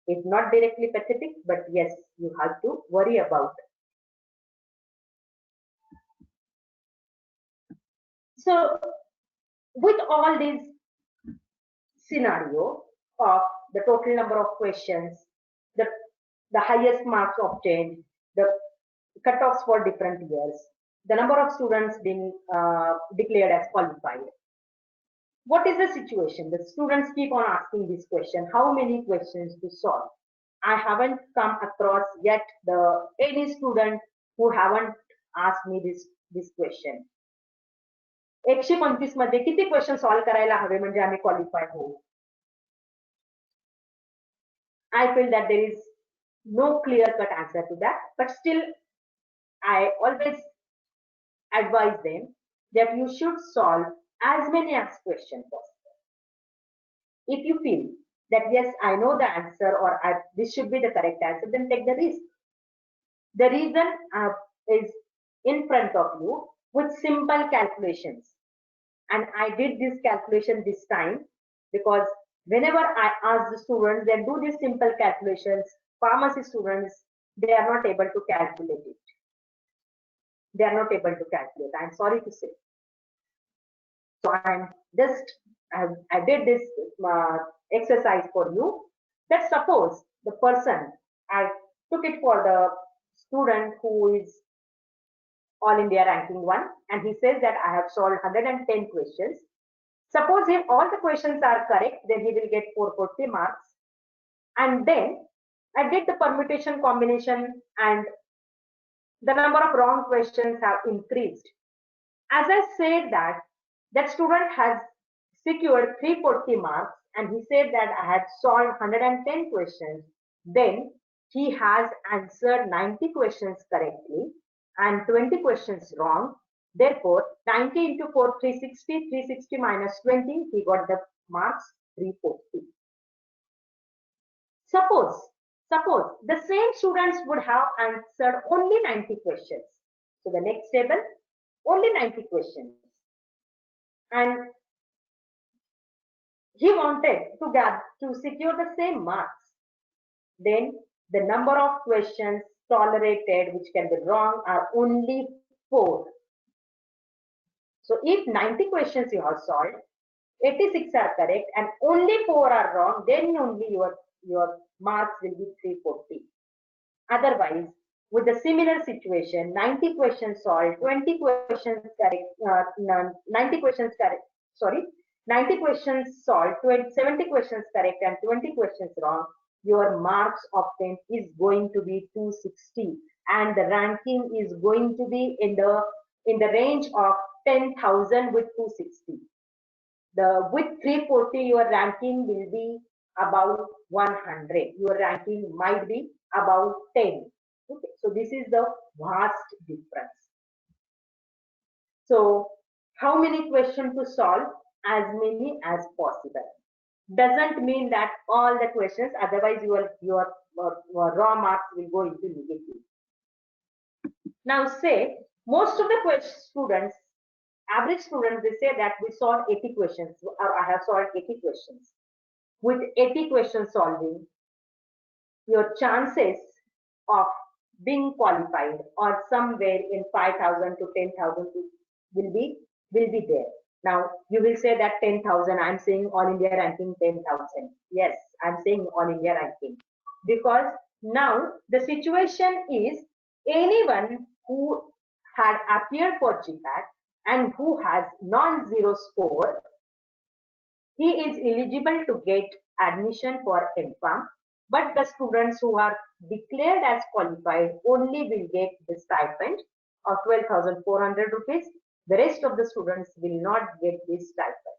It's not directly pathetic, but yes, you have to worry about. So with all these scenario of the total number of questions, the highest marks obtained, the cutoffs for different years, the number of students being declared as qualified. What is the situation? The students keep on asking this question, how many questions to solve? I haven't come across yet any student who haven't asked me this question. 125 मध्ये किती question solve करायला हवे म्हणजे आम्ही qualify होऊ? I feel that there is no clear-cut answer to that, but still I always advise them that you should solve as many as questions possible. If you feel that yes, I know the answer or this should be the correct answer, then take the risk. The reason is in front of you with simple calculations. And I did this calculation this time because whenever I ask the students, they do these simple calculations, pharmacy students, they are not able to calculate it. They are not able to calculate. I'm sorry to say. So I did this exercise for you. That suppose the person, I took it for the student who is All India ranking 1, and he says that I have solved 110 questions. Suppose if all the questions are correct, then he will get 440 marks. And then I did the permutation combination and the number of wrong questions have increased. As I said that student has secured 340 marks and he said that I had solved 110 questions, then he has answered 90 questions correctly and 20 questions wrong. Therefore, 90 into 4, 360, 360 minus 20, he got the marks 340. Suppose the same students would have answered only 90 questions. So the next table, only 90 questions. And he wanted to secure the same marks. Then the number of questions tolerated which can be wrong are only 4. So if 90 questions you have solved, 86 are correct and only 4 are wrong, then only your marks will be 340. Otherwise, with the similar situation, 90 questions solved, 20 questions correct, 90 questions correct, 90 questions solved, 70 questions correct and 20 questions wrong, your marks obtained is going to be 260 and the ranking is going to be in the range of 10,000 with 260. With 340, your ranking will be about 100. Your ranking might be about 10. Okay, so this is the vast difference. So how many questions to solve? As many as possible. Doesn't mean that all the questions, otherwise your raw marks will go into negative. Now say most of the students, average students, they say that we solved 80 questions or I have solved 80 questions. With 80 questions solving, your chances of being qualified or somewhere in 5,000 to 10,000 will be there. Now you will say that 10,000, I'm saying All India ranking 10,000. Yes, I'm saying All India ranking because now the situation is anyone who had appeared for Gpat and who has non-zero score, he is eligible to get admission for MPharm, but the students who are declared as qualified only will get the stipend of 12,400 rupees. The rest of the students will not get this stipend.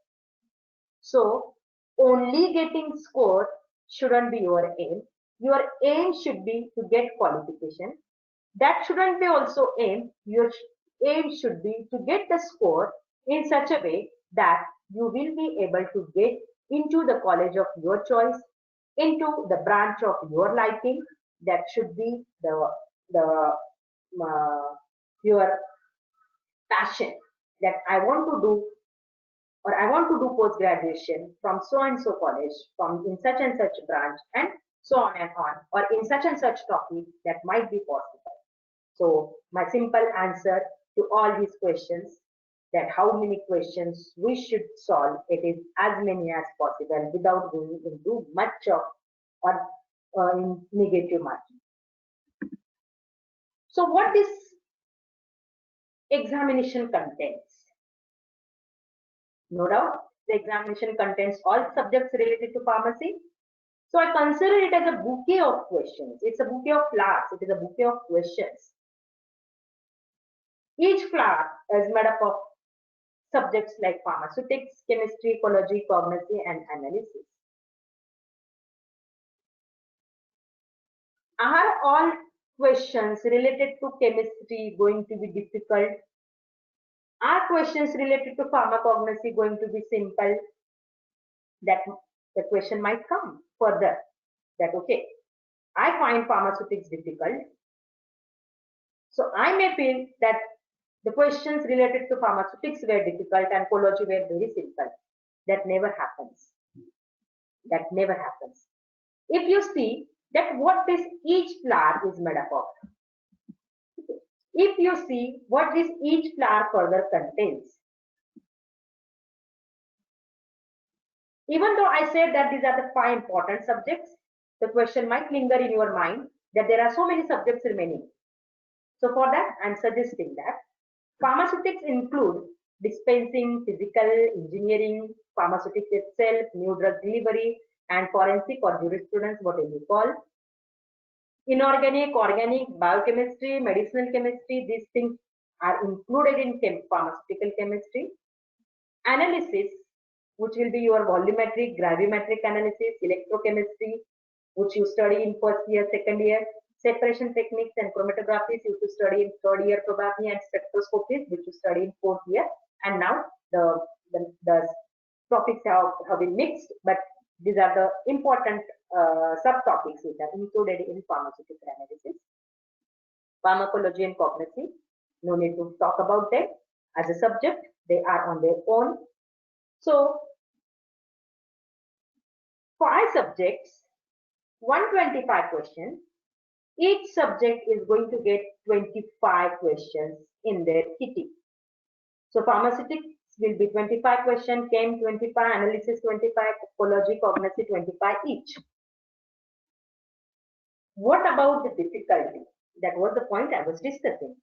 So only getting score shouldn't be your aim. Your aim should be to get qualification. That shouldn't be also aim. Your aim should be to get the score in such a way that you will be able to get into the college of your choice, into the branch of your liking. That should be your passion, that I want to do, or I want to do post graduation from so and so college, from in such and such branch, and so on and on, or in such and such topic that might be possible. So my simple answer to all these questions, that how many questions we should solve, it is as many as possible without going into much of or in negative margin. So what this examination contains? No doubt, the examination contains all subjects related to pharmacy. So I consider it as a bouquet of questions. It's a bouquet of flowers. It is a bouquet of questions. Each flower is made up of subjects like pharmaceutics, chemistry, ecology, cognition, and analysis. Are all questions related to chemistry going to be difficult? Are questions related to pharmacognosy going to be simple? That the question might come further. That okay, I find pharmaceutics difficult. So I may feel that the questions related to pharmaceutics were difficult and ecology were very simple. That never happens. That never happens. If you see that what this each flower is made up of. If you see what this each flower further contains. Even though I said that these are the 5 important subjects, the question might linger in your mind that there are so many subjects remaining. So for that, I'm suggesting that pharmaceutics include dispensing, physical, engineering, pharmaceutics itself, new drug delivery, and forensic or jurisprudence, whatever you call. Inorganic, organic, biochemistry, medicinal chemistry, these things are included in pharmaceutical chemistry. Analysis, which will be your volumetric, gravimetric analysis, electrochemistry, which you study in first year, second year, separation techniques and chromatographies, you to study in third year probably, and spectroscopies, which you study in fourth year. And now the topics have been mixed, but these are the important subtopics which are included in pharmaceutical analysis. Pharmacology and cognition, no need to talk about them as a subject, they are on their own. So 5 subjects, 125 questions. Each subject is going to get 25 questions in their kitty. So pharmaceutics will be 25 questions, chem 25, analysis 25, ecology, cognition 25 each. What about the difficulty? That was the point I was discussing.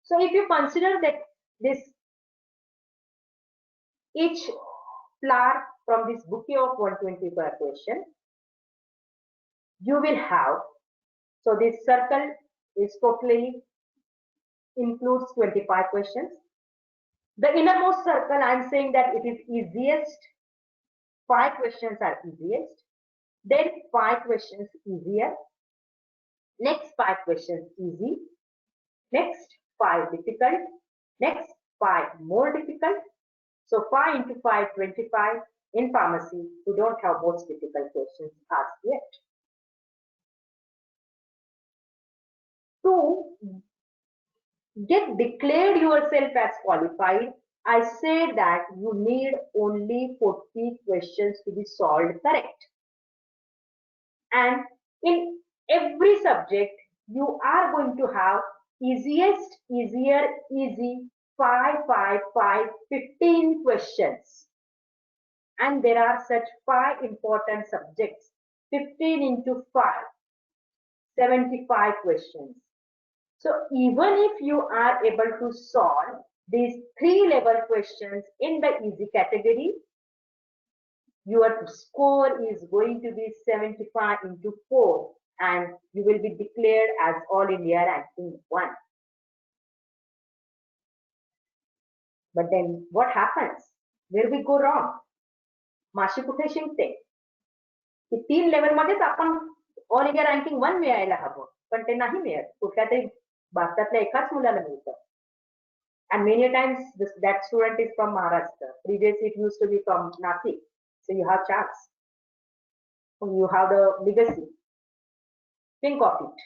So if you consider that this each flower from this bouquet of 125 questions, you will have, so this circle is totally includes 25 questions. The innermost circle, I am saying that it is easiest. 5 questions are easiest. Then 5 questions easier. Next 5 questions easy. Next 5 difficult. Next 5 more difficult. So 5 into 5, 25. In pharmacy, we don't have most difficult questions asked yet. To get declared yourself as qualified, I said that you need only 40 questions to be solved correct. And in every subject, you are going to have easiest, easier, easy, 5, 5, 5, 15 questions. And there are such 5 important subjects. 15 into 5, 75 questions. So even if you are able to solve these 3 level questions in the easy category, your score is going to be 75 into 4 and you will be declared as All India ranking 1. But then what happens? Where we go wrong? माशी कुठे शिंकते की 3 level मध्येच आपण all India ranking 1 मिळायला हवं पण ते नाही मिळत कुठल्या तरी भारतातल्या एकाच मुलाला मिळतं. And many times that student is from Maharashtra. Previously it used to be from Nashik. So you have chance. You have the legacy. Think of it.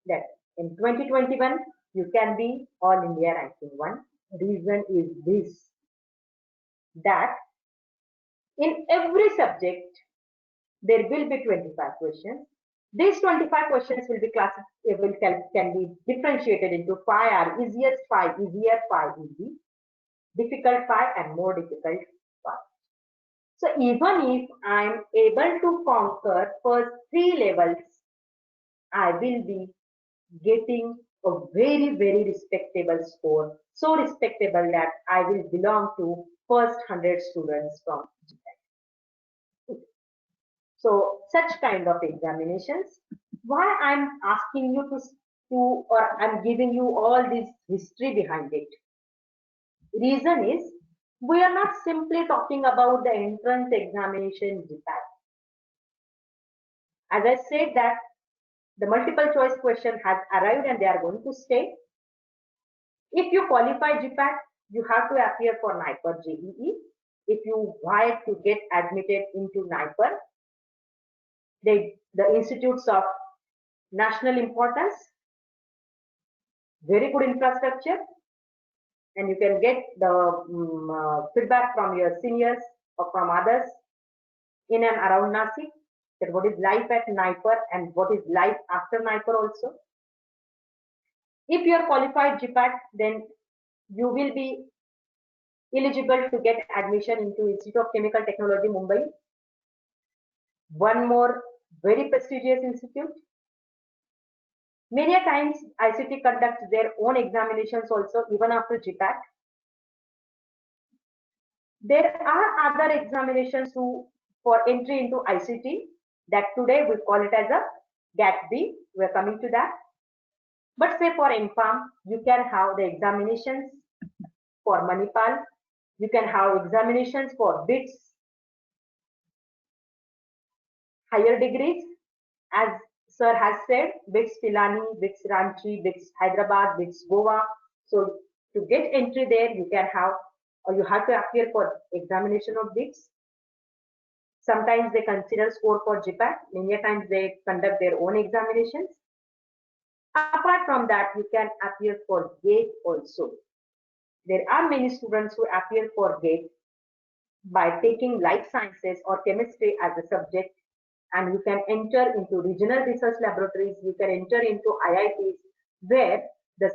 That in 2021 you can be All India ranking 1. Reason is this. That in every subject there will be 25 questions. These 25 questions will be can be differentiated into 5 are easiest, 5 easier, 5 easy, difficult 5 and more difficult 5. So even if I am able to conquer first 3 levels, I will be getting a very, very respectable score. So respectable that I will belong to first 100 students from Gpat. So such kind of examinations. Why I'm asking you to or I'm giving you all this history behind it. Reason is we are not simply talking about the entrance examination Gpat. As I said that the multiple choice question has arrived and they are going to stay. If you qualify Gpat, you have to appear for NIPER JEE. If you want to get admitted into NIPER, the institutes of national importance, very good infrastructure, and you can get the feedback from your seniors or from others in and around Nasik, that what is life at NIPER and what is life after NIPER also. If you are qualified Gpat, then you will be eligible to get admission into Institute of Chemical Technology, Mumbai. One more very prestigious institute. Many a times ICT conducts their own examinations also even after Gpat. There are other examinations for entry into ICT that today we call it as a GAT-B. We are coming to that. But say for MPharm, you can have the examinations for Manipal. You can have examinations for BITS, higher degrees, as sir has said, BITS Pilani, BITS Ranchi, BITS Hyderabad, BITS Goa. So to get entry there, you can have, or you have to appear for examination of BITS. Sometimes they consider score for Gpat. Many times they conduct their own examinations. Apart from that, you can appear for GATE also. There are many students who appear for GATE by taking life sciences or chemistry as a subject, and you can enter into regional research laboratories, you can enter into IITs where the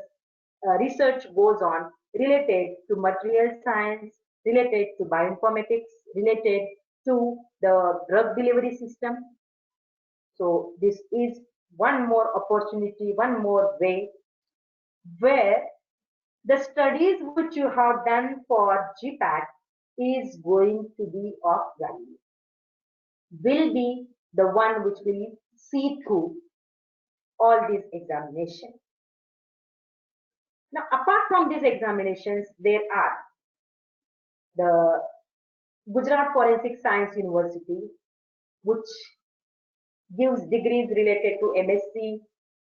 research goes on related to material science, related to bioinformatics, related to the drug delivery system. So this is one more opportunity, one more way where the studies which you have done for Gpat is going to be of value, will be the one which will see through all these examinations. Now, apart from these examinations, there are the Gujarat Forensic Science University, which gives degrees related to MSc,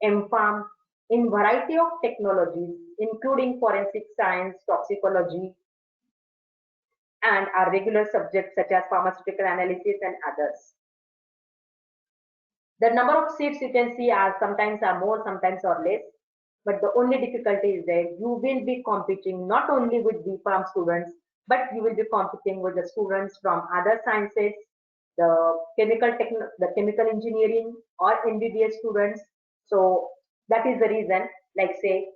MPharm in variety of technologies, including forensic science, toxicology, and our regular subjects such as pharmaceutical analysis and others. The number of seats you can see are sometimes are more, sometimes are less. But the only difficulty is that you will be competing not only with BPharm students, but you will be competing with the students from other sciences, the chemical engineering or MBBS students. So that is the reason, like say,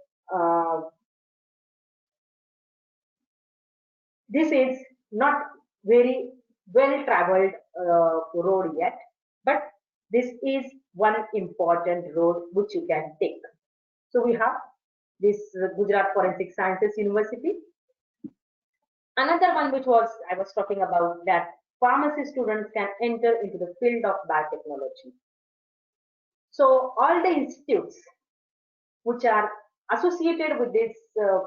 this is not very well traveled road yet, but this is one important road which you can take. So we have this Gujarat Forensic Sciences University. Another one which I was talking about, that pharmacy students can enter into the field of biotechnology. So all the institutes which are associated with this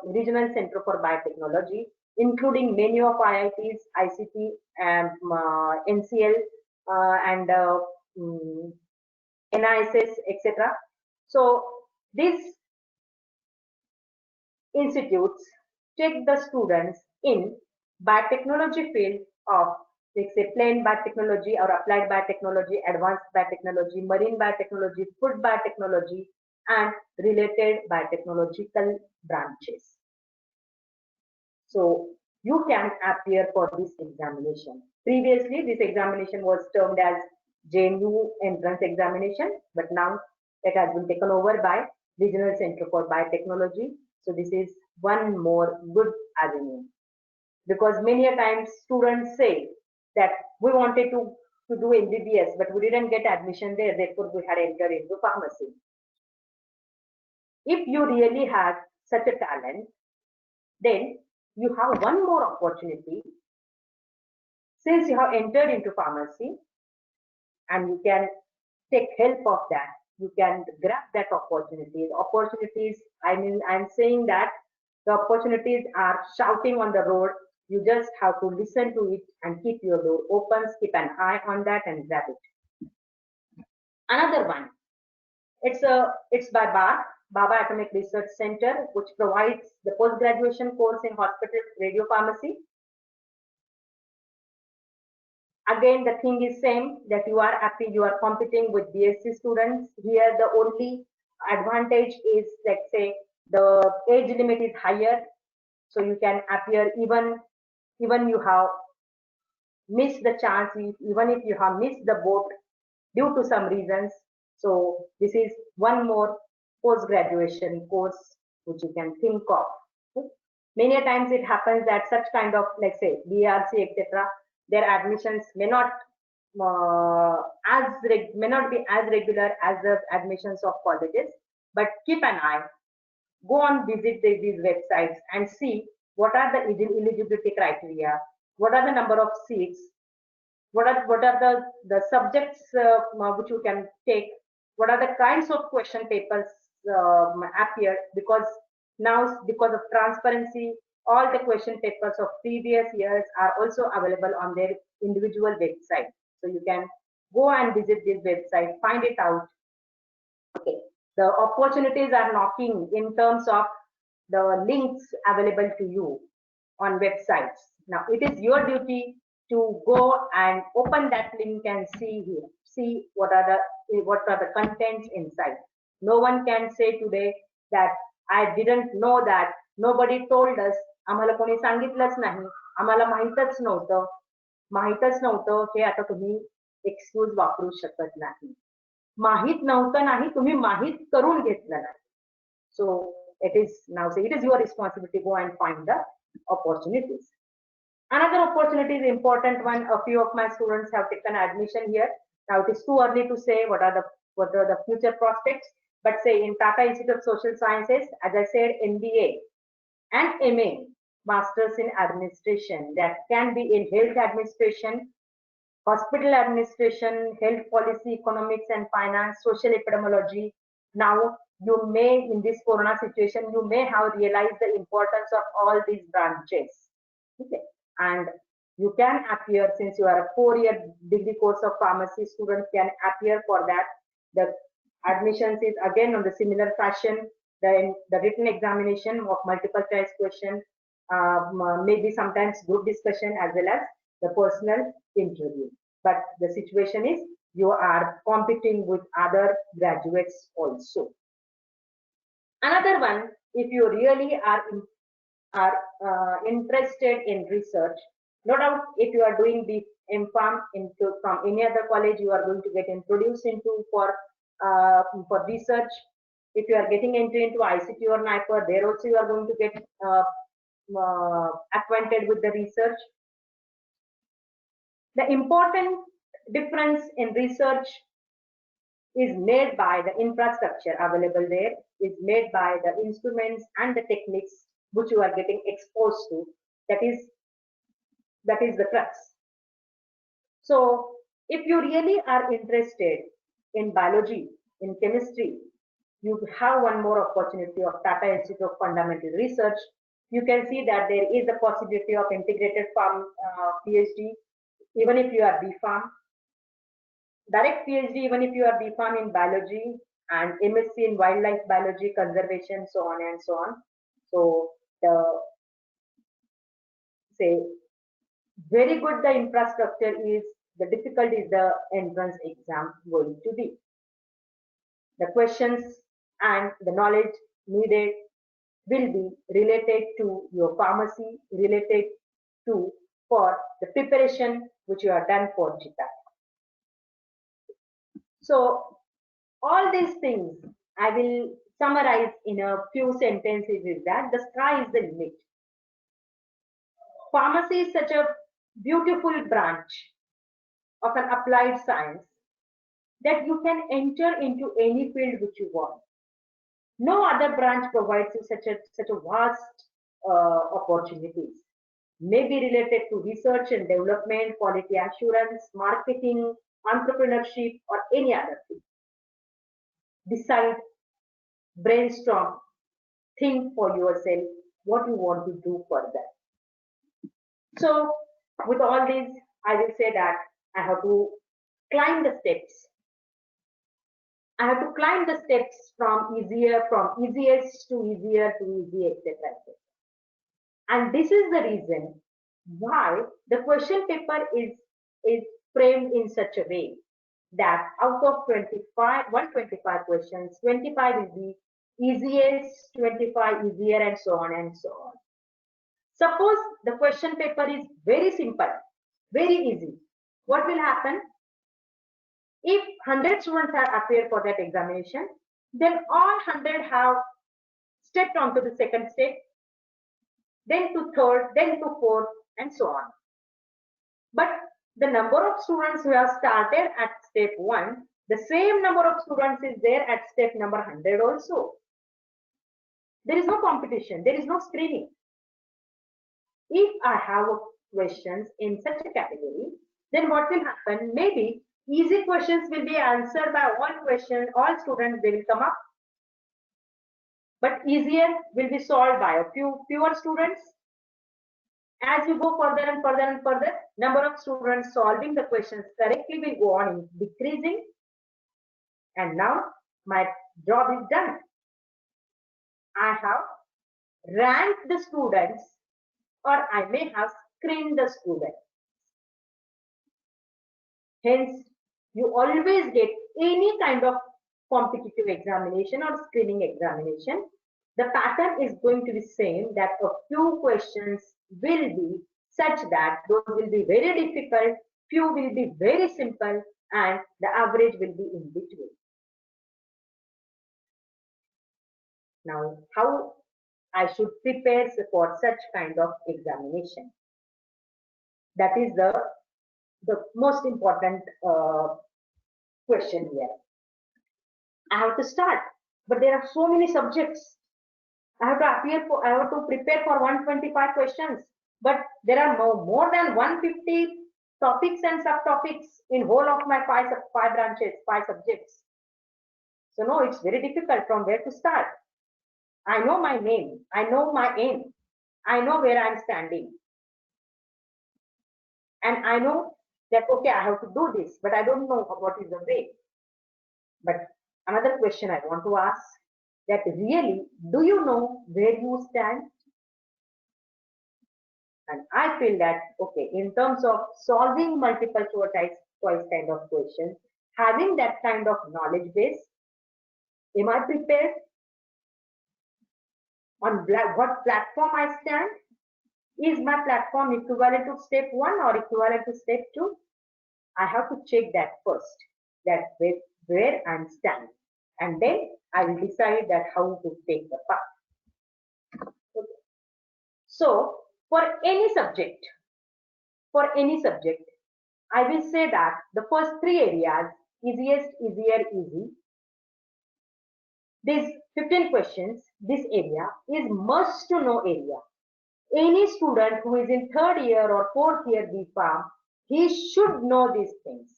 regional center for biotechnology, including many of IITs, ICT, and NCL, and NISS, etc. So these institutes take the students in biotechnology field of, let's say, plain biotechnology or applied biotechnology, advanced biotechnology, marine biotechnology, food biotechnology, and related biotechnological branches. So you can appear for this examination. Previously, this examination was termed as JNU entrance examination, but now it has been taken over by Regional Center for Biotechnology. So this is one more good avenue, because many a times students say that we wanted to do MBBS, but we didn't get admission there, therefore we had entered into pharmacy. if you really have such a talent, then you have one more opportunity. Since you have entered into pharmacy and you can take help of that, you can grab that opportunities. Opportunities, I mean, I'm saying that the opportunities are shouting on the road. You just have to listen to it and keep your door open, keep an eye on that and grab it. Another one, it's by Baba Atomic Research Center, which provides the post-graduation course in hospital radiopharmacy. Again, the thing is same, that you are happy, you are competing with BSc students. Here, the only advantage is, let's say, the age limit is higher, so you can appear even you have missed the chance, even if you have missed the boat due to some reasons. So this is one more post-graduation course which you can think of. Many a times it happens that such kind of, let's say, BRC, etc., their admissions may not may not be as regular as the admissions of colleges. But keep an eye, go on visit these websites and see what are the eligibility criteria, what are the number of seats, what are the subjects which you can take, what are the kinds of question papers appear, because now, because of transparency, all the question papers of previous years are also available on their individual website. So you can go and visit this website, find it out. Okay, the opportunities are knocking in terms of the links available to you on websites. Now it is your duty to go and open that link and see what are the contents inside. No one can say today that I didn't know that, nobody told us, आम्हाला कोणी सांगितलंच नाही, आम्हाला माहीतच नव्हतं हे आता तुम्ही excuse वापरू शकत नाही. माहित नव्हतं नाही, तुम्ही माहित करून घेतलं नाही. So it is now, say it is your responsibility to go and find the opportunities. Another opportunity is important one. A few of my students have taken admission here. Now it is too early to say what are the future prospects. But say in Tata Institute of Social Sciences, as I said, MBA and MA, Masters in Administration, that can be in Health Administration, Hospital Administration, Health Policy, Economics and Finance, Social Epidemiology. Now you may, in this Corona situation, you may have realized the importance of all these branches. Okay. And you can appear, since you are a 4-year degree course of pharmacy, students can appear for that. The admissions is again on the similar fashion. The written examination of multiple choice question, maybe sometimes group discussion as well as the personal interview. But the situation is you are competing with other graduates also. Another one, if you really are interested in research, no doubt if you are doing the MPharm from any other college, you are going to get introduced into for research. If you are getting into ICT or NIPER, there also you are going to get acquainted with the research. The important difference in research is made by the infrastructure available there, is made by the instruments and the techniques which you are getting exposed to. That is the crux. So if you really are interested in biology, in chemistry, you have one more opportunity of Tata Institute of Fundamental Research. You can see that there is a possibility of integrated pharm PhD, even if you are BPharm. Direct PhD, even if you are BPharm in biology, and MSc in wildlife biology, conservation, so on and so on. So very good the infrastructure is, the difficult is the entrance exam going to be. The questions and the knowledge needed will be related to your pharmacy, related to for the preparation which you have done for Gpat. So all these things I will summarize in a few sentences is that the sky is the limit. Pharmacy is such a beautiful branch of an applied science that you can enter into any field which you want. No other branch provides you such a vast opportunities. Maybe related to research and development, quality assurance, marketing, entrepreneurship, or any other thing. Decide, brainstorm, think for yourself what you want to do further. So with all this, I will say that I have to climb the steps. I have to climb the steps from easiest to easier to easy, etc. And this is the reason why the question paper is framed in such a way that out of 125 questions, 25 is the easiest, 25 easier, and so on and so on. Suppose the question paper is very simple, very easy. What will happen? If 100 students have appeared for that examination, then all 100 have stepped onto the second step, then to third, then to fourth, and so on. But the number of students who have started at step 1, the same number of students is there at step number 100 also. There is no competition, there is no screening. If I have questions in such a category, then what will happen? Maybe easy questions will be answered by all students, they will come up. But easier will be solved by a fewer students. As you go further and further and further, number of students solving the questions correctly will go on decreasing. And now my job is done. I have ranked the students, or I may have screened the students. Hence, you always get any kind of competitive examination or screening examination. The pattern is going to be same, that a few questions will be such that those will be very difficult, few will be very simple, and the average will be in between. Now, how I should prepare for such kind of examination? That is the most important question here. I have to start, but there are so many subjects. I have to prepare for 125 questions, but there are more than 150 topics and subtopics in whole of my five branches, 5 subjects. So no, it's very difficult from where to start. I know my name, I know my aim, I know where I'm standing, and I know that okay, I have to do this, but I don't know what is the way. But another question I want to ask, that really, do you know where you stand? And I feel that, okay, in terms of solving multiple choice kind of questions, having that kind of knowledge base, am I prepared? On what platform I stand? Is my platform equivalent to step 1 or equivalent to step 2? I have to check that first, that where I'm standing. And then I will decide that how to take the path. Okay. So for any subject, I will say that the first 3 areas, easiest, easier, easy. These 15 questions, this area is must to know area. Any student who is in 3rd year or 4th year B.Pharm, he should know these things.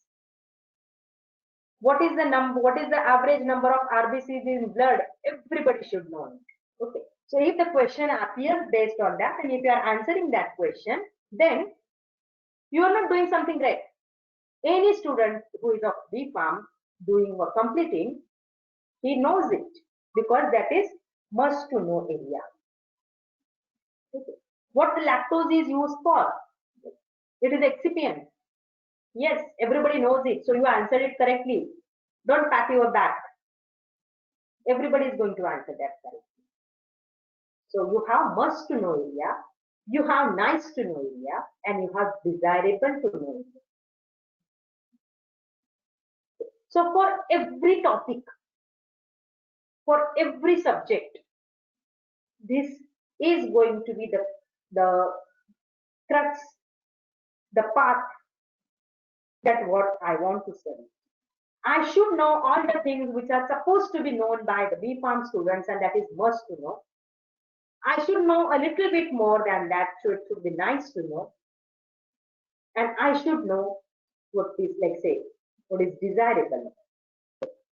What is the average number of RBCs in blood? Everybody should know it. Okay. So if the question appears based on that, and if you are answering that question, then you are not doing something right. Any student who is of B.Pharm doing or completing, he knows it, because that is must to know area. Okay. What the lactose is used for? It is excipient. Yes, everybody knows it. So you answered it correctly. Don't pat your back. Everybody is going to answer that correctly. So you have must to know area, you have nice to know area, and you have desirable to know area. So for every topic, for every subject, this is going to be the crux, the path, that what I want to study. I should know all the things which are supposed to be known by the B.Pharm students, and that is must to know. I should know a little bit more than that, so it should be nice to know. And I should know what is, like say, what is desirable.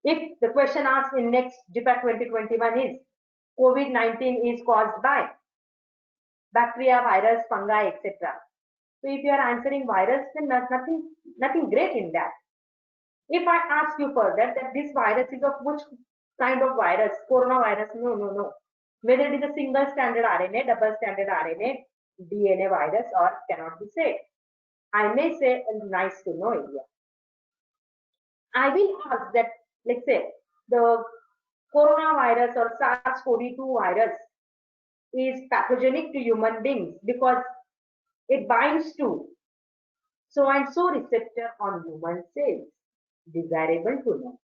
If the question asked in next Gpat 2021 is, COVID-19 is caused by bacteria, virus, fungi, etc. So if you are answering virus, then nothing great in that. If I ask you further that this virus is of which kind of virus, coronavirus, no. Whether it is a single stranded RNA, double stranded RNA, DNA virus, or cannot be said. I may say nice to know area. I will ask that, let's say, the coronavirus or SARS-CoV-2 virus is pathogenic to human beings because it binds to so and so receptor on human cells. Desirable to know.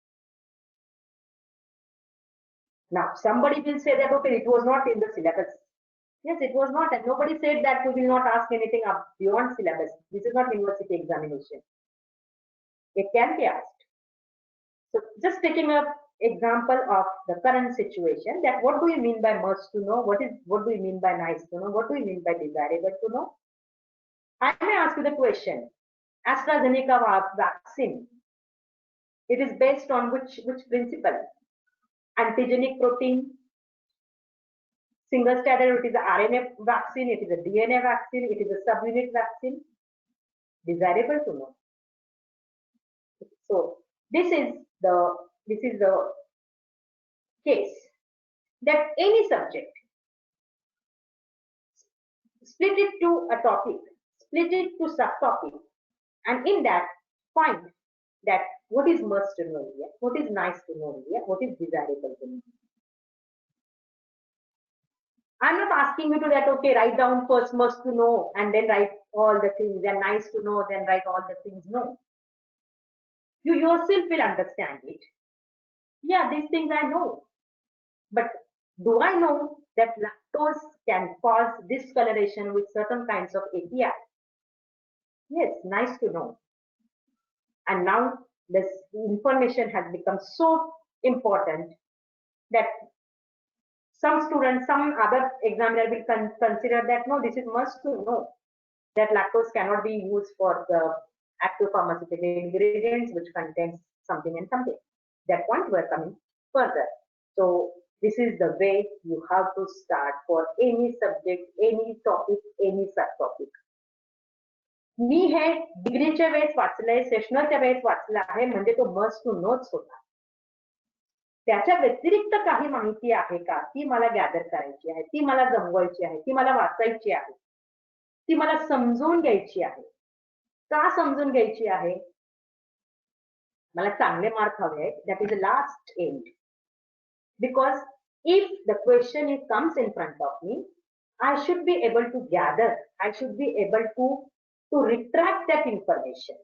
Now, somebody will say that, okay, it was not in the syllabus. Yes, it was not, and nobody said that we will not ask anything up beyond syllabus. This is not university examination. It can be asked. So, just taking an example of the current situation, that what do you mean by must to know? What do you mean by nice to know? What do you mean by desirable to know? I may ask you the question: AstraZeneca vaccine. It is based on which principle? Antigenic protein, single stranded, it is a RNA vaccine, it is a DNA vaccine, it is a subunit vaccine. Desirable to know. So this is the case that any subject, split it to a topic, split it to subtopic, and in that find that what is must to know here, what is nice to know here, what is desirable to know. I'm not asking you to that, okay, write down first must to know and then write all the things, and nice to know, then write all the things. No. You yourself will understand it. Yeah, these things I know. But do I know that lactose can cause discoloration with certain kinds of API? Yes, nice to know. And now this information has become so important that some students, some other examiner will consider that no, this is must to know that lactose cannot be used for the active pharmaceutical ingredients which contains something and something. That point we're coming further. So this is the way you have to start for any subject, any topic, any subtopic. मी हे डिग्रीच्या वेळेस वाचलंय, सेशनलच्या वेळेस वाचलं आहे, म्हणजे तो must to नोच होता. त्याच्या व्यतिरिक्त काही माहिती आहे का, ती मला गॅदर करायची आहे, ती मला जमवायची आहे, ती मला वाचायची आहे, ती मला समजून घ्यायची आहे. का समजून घ्यायची आहे? मला चांगले मार्क हवे आहेत. That is the last and. Because if the question comes in front of me, I should be able to gather, I should be able to retract that information.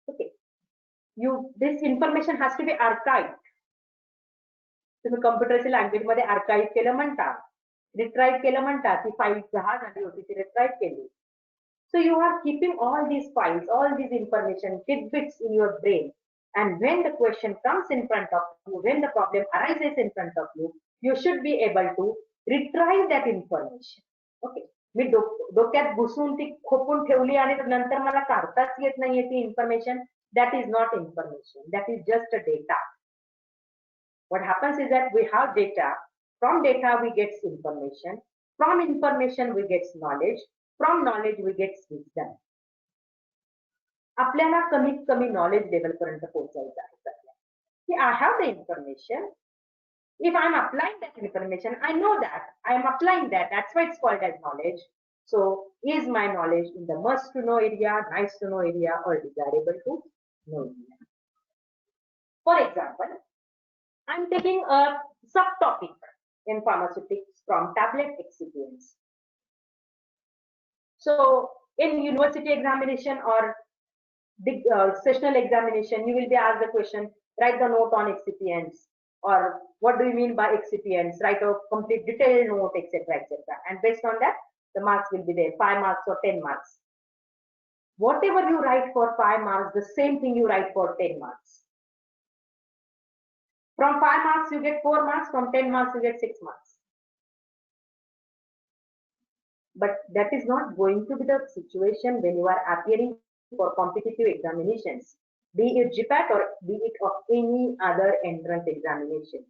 Okay, this information has to be archived. तुम्ही कॉम्प्युटरच्या language मध्ये archive केलं म्हणता, retrieve केलं म्हणता. ती file 10 झाली होती, ती रिट्राईव्ह केली. So you are keeping all these files, all these information, tidbits in your brain, and when the question comes in front of you, when the problem arises in front of you, you should be able to retrieve that information. Okay, मी डोक्यात घुसून ती खोपून ठेवली आणि नंतर मला काढताच येत नाहीये ती information. That is not information, that is just a data. What happens is that we have data. From data we get information. From information we get knowledge. From knowledge we get wisdom. आपल्याला कमीत कमी knowledge level पर्यंत पोहोचायचं आहे सध्या. की I have the information. If I'm applying that information, I know that I'm applying that. That's why it's called as knowledge. So, is my knowledge in the must to know area, nice to know area, or desirable to know area? For example, I'm taking a subtopic in pharmaceutics from tablet excipients. So, in university examination or big sessional examination, you will be asked the question, write the note on excipients, or what do you mean by excipients? Write a complete detailed note, etc., etc. And based on that, the marks will be there, 5 marks or 10 marks. Whatever you write for 5 marks, the same thing you write for 10 marks. From 5 marks, you get 4 marks. From 10 marks, you get 6 marks. But that is not going to be the situation when you are appearing for competitive examinations, be it Gpat or be it of any other entrance examination.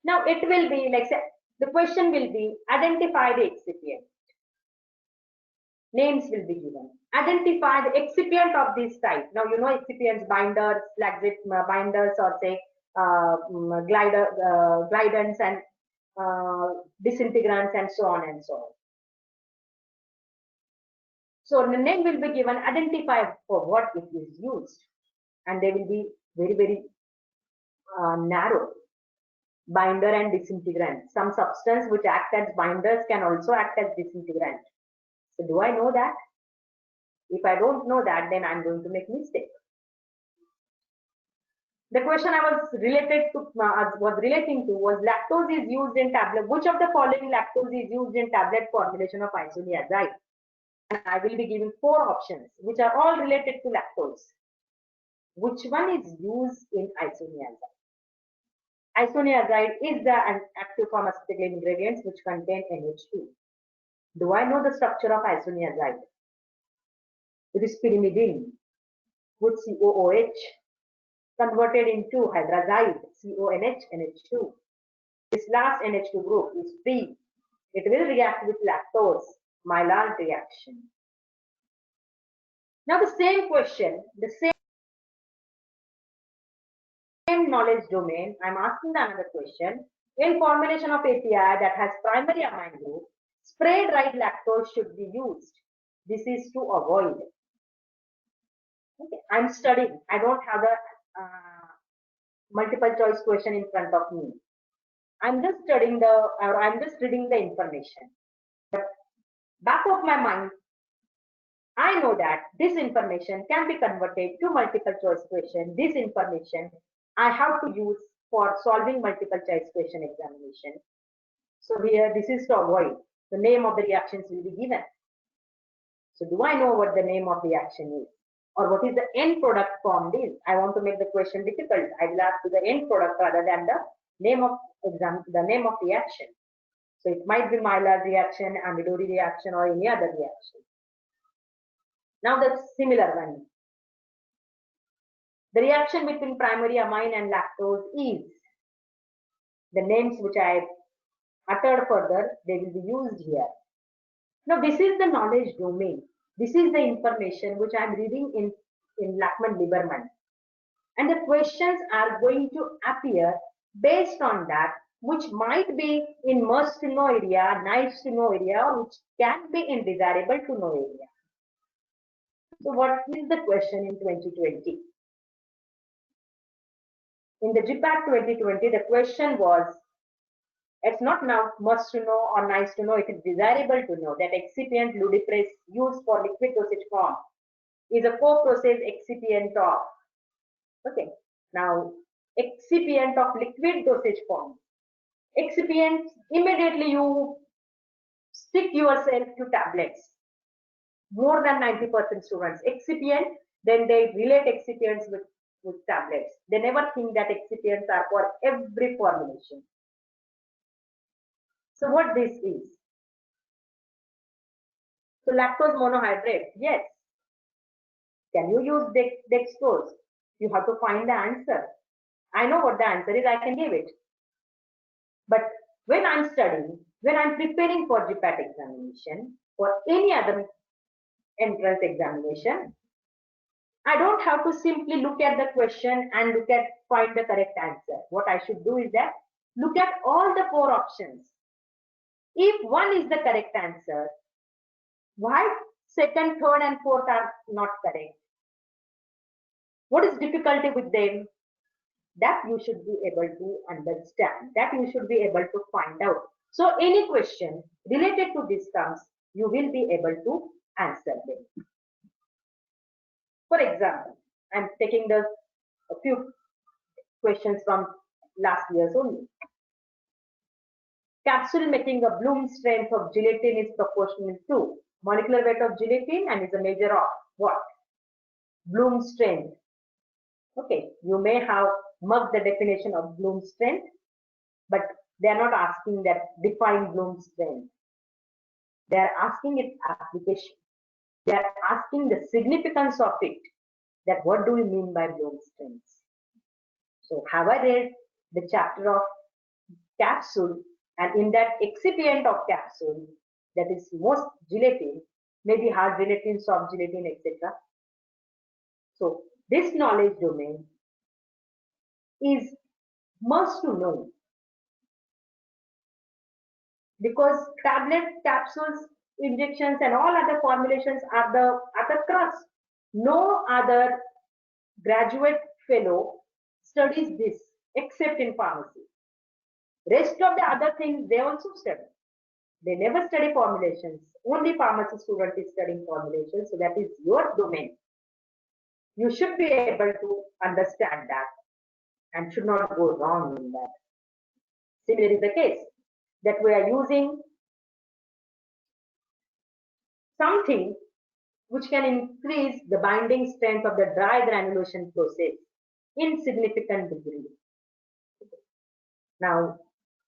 Now it will be like, say, the question will be identify the excipient. Names will be given. Identify the excipient of this type. Now you know excipients, binders, laxative binders, or say glidants and disintegrants and so on and so on. So the name will be given, identify for what it is used, and they will be very, very narrow. Binder and disintegrant. Some substance which act as binders can also act as disintegrant. So do I know that? If I don't know that, then I'm going to make mistake. The question I was relating to was lactose is used in tablet. Which of the following lactose is used in tablet formulation of isoniazide? And I will be giving 4 options, which are all related to lactose. Which one is used in isoniazide? Isoniazide is the active pharmaceutical ingredients which contain NH2. Do I know the structure of isoniazide? It is pyrimidine with COOH converted into hydrazide, CONH, NH2. This last NH2 group is free. It will react with lactose, Maillard reaction. Now the same question, the same knowledge domain, I'm asking another question. In formulation of API that has primary amine group, spray dried lactose should be used. This is to avoid. Okay, I'm studying. I don't have the multiple choice question in front of me. I'm just studying I'm just reading the information. But back of my mind, I know that this information can be converted to multiple choice question. This information I have to use for solving multiple choice question examination. So here, this is to avoid. The name of the reactions will be given. So do I know what the name of the reaction is? Or what is the end product formed is? I want to make the question difficult. I will ask to the end product rather than the name of reaction. So it might be Maillard reaction, Amidori reaction, or any other reaction. Now the similar one. The reaction between primary amine and lactose is, the names which I uttered further, they will be used here. Now this is the knowledge domain. This is the information which I am reading in Lachman-Lieberman. And the questions are going to appear based on that, which might be in must to know area, nice to know area, or which can be in desirable to know area. So what is the question in 2020? In the Gpat 2020, the question was, it's not now must to know or nice to know, it is desirable to know that excipient ludicrous used for liquid dosage form is a co-process excipient of, okay, now excipient of liquid dosage form. Excipient, immediately you stick yourself to tablets. More than 90% students. Excipient, then they relate excipients with tablets. They never think that excipients are for every formulation. So what this is? So lactose monohydrate, yes. Can you use dextrose? You have to find the answer. I know what the answer is, I can give it. But when I'm studying, when I'm preparing for Gpat examination, or any other entrance examination, I don't have to simply look at the question and find the correct answer. What I should do is that look at all the 4 options. If one is the correct answer, why second, third, and fourth are not correct? What is difficulty with them? That you should be able to understand, that you should be able to find out. So any question related to these terms, you will be able to answer them. For example, I'm taking a few questions from last year's only. Capsule making a Bloom strength of gelatin is proportional to molecular weight of gelatin and is a measure of what? Bloom strength. Okay, you may have mugged the definition of Bloom's strength, but they are not asking that define Bloom's strength. They are asking its application. They are asking the significance of it. That what do we mean by Bloom's strengths? So have I read the chapter of capsule, and in that excipient of capsule, that is most gelatin, maybe hard gelatin, soft gelatin, etc. So this knowledge domain is must to know, because tablet, capsules, injections, and all other formulations are the crust. No other graduate fellow studies this except in pharmacy. Rest of the other things they also study. They never study formulations. Only pharmacy student is studying formulations. So that is your domain. You should be able to understand that and should not go wrong in that. Similar is the case that we are using something which can increase the binding strength of the dry granulation process in significant degree. Now,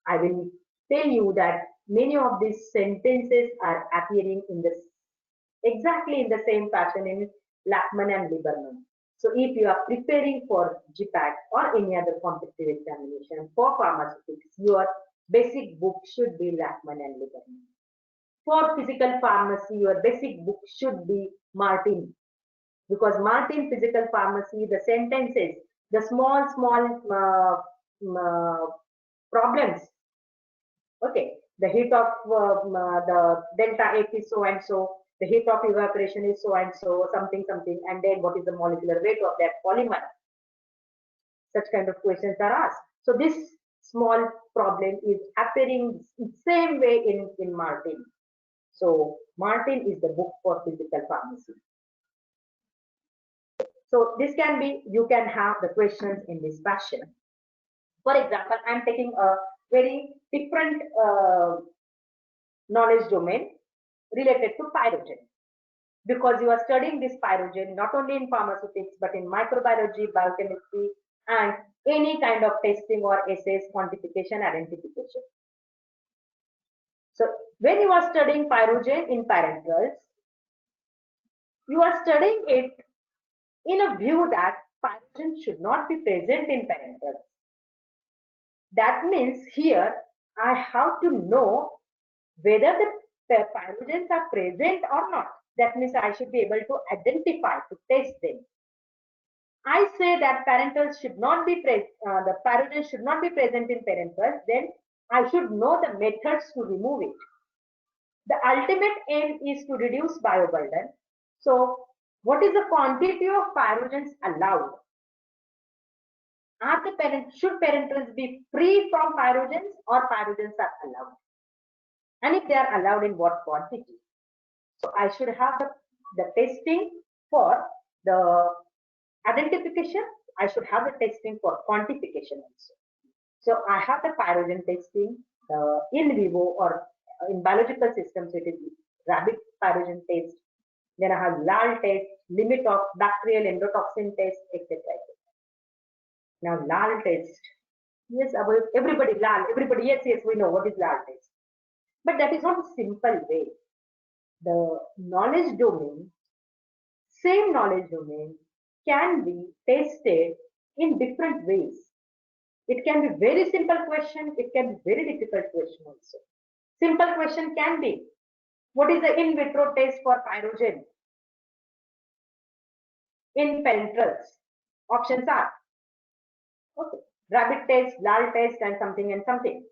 I will tell you that many of these sentences are appearing in this exactly in the same fashion in Lachman and Lieberman. So if you are preparing for Gpat or any other competitive examination for pharmaceutics, your basic book should be Lachman and Lieberman. For physical pharmacy, your basic book should be Martin, because Martin physical pharmacy, the sentences, the small problems. Okay, the heat of the delta H is so and so, the heat of evaporation is so and so, something, and then what is the molecular weight of that polymer? Such kind of questions are asked. So this small problem is appearing same way in Martin. So Martin is the book for physical pharmacy. So this can be, you can have the questions in this fashion. For example, I'm taking a very different knowledge domain related to pyrogen, because you are studying this pyrogen not only in pharmaceutics but in microbiology, biochemistry, and any kind of testing or assays, quantification, identification. So when you are studying pyrogen in parenterals, you are studying it in a view that pyrogen should not be present in parenterals. That means here I have to know whether the pyrogens are present or not. That means I should be able to identify, to test them. I say that parenterals should not be present, the pyrogen should not be present in parenterals, then I should know the methods to remove it. The ultimate aim is to reduce bioburden. So what is the quantity of pyrogens allowed? Should parenterals be free from pyrogens, or pyrogens are allowed? And if they are allowed, in what quantity? So I should have the testing for the identification. I should have the testing for quantification also. So I have the pyrogen testing in vivo, or in biological systems it is rabbit pyrogen test. Then I have LAL test, limit of bacterial endotoxin test, etc. Now LAL test. Yes, everybody LAL, everybody, yes, we know what is LAL test. But that is not a simple way. The knowledge domain, same knowledge domain, can be tested in different ways. It can be very simple question, it can be very difficult question also. Simple question can be, what is the in vitro test for pyrogen in parenterals? Options are, okay, rabbit test, LAL test, and something and something.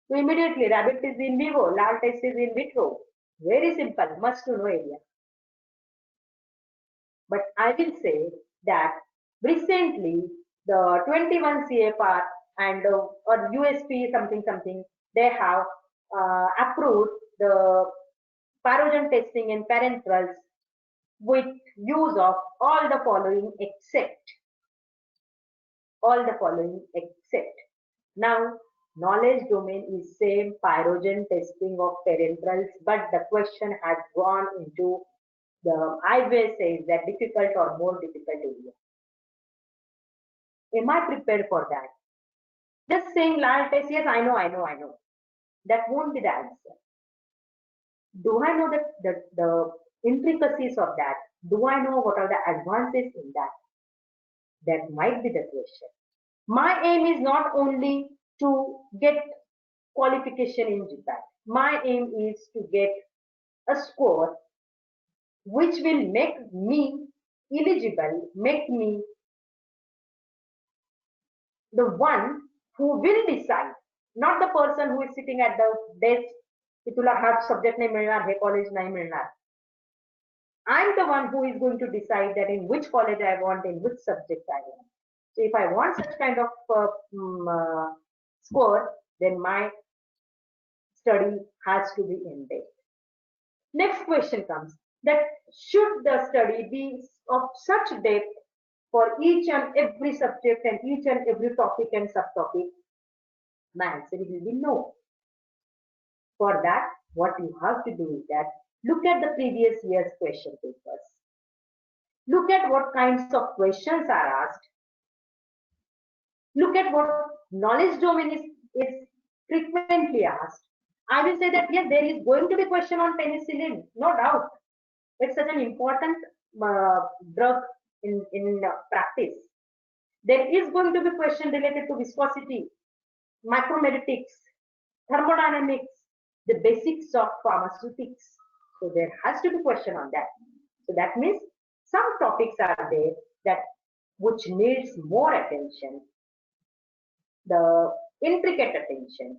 So immediately rabbit is in vivo, LAL test is in vitro. Very simple, must to know area. But I will say that recently the 21 CFR and or USP something, they have approved the pyrogen testing in parenterals with use of all the following except. Now knowledge domain is same, pyrogen testing of parenterals, but the question has gone into the, I will say, that difficult or more difficult area. Am I prepared for that? Just saying lal test, yes, I know. That won't be the answer. Do I know the intricacies of that? Do I know what are the advances in that? That might be the question. My aim is not only to get qualification in Gpat. My aim is to get a score which will make me eligible, make me the one who will decide, not the person who is sitting at the desk, की तुला हा subject नाही मिळणार, हे college नाही मिळणार. I'm the one who is going to decide that in which college I want, in which subject I want. So if I want such kind of score, then my study has to be in depth. Next question comes that should the study be of such depth for each and every subject and each and every topic and subtopic? My answer will be no. For that, what you have to do is that look at the previous year's question papers. Look at what kinds of questions are asked. Look at what knowledge domain is frequently asked. I will say that yes, there is going to be question on penicillin, no doubt. It's such an important drug in practice. There is going to be question related to viscosity, micromeritics, thermodynamics, the basics of pharmaceutics. So there has to be question on that. So that means some topics are there that which needs more attention, the intricate attention.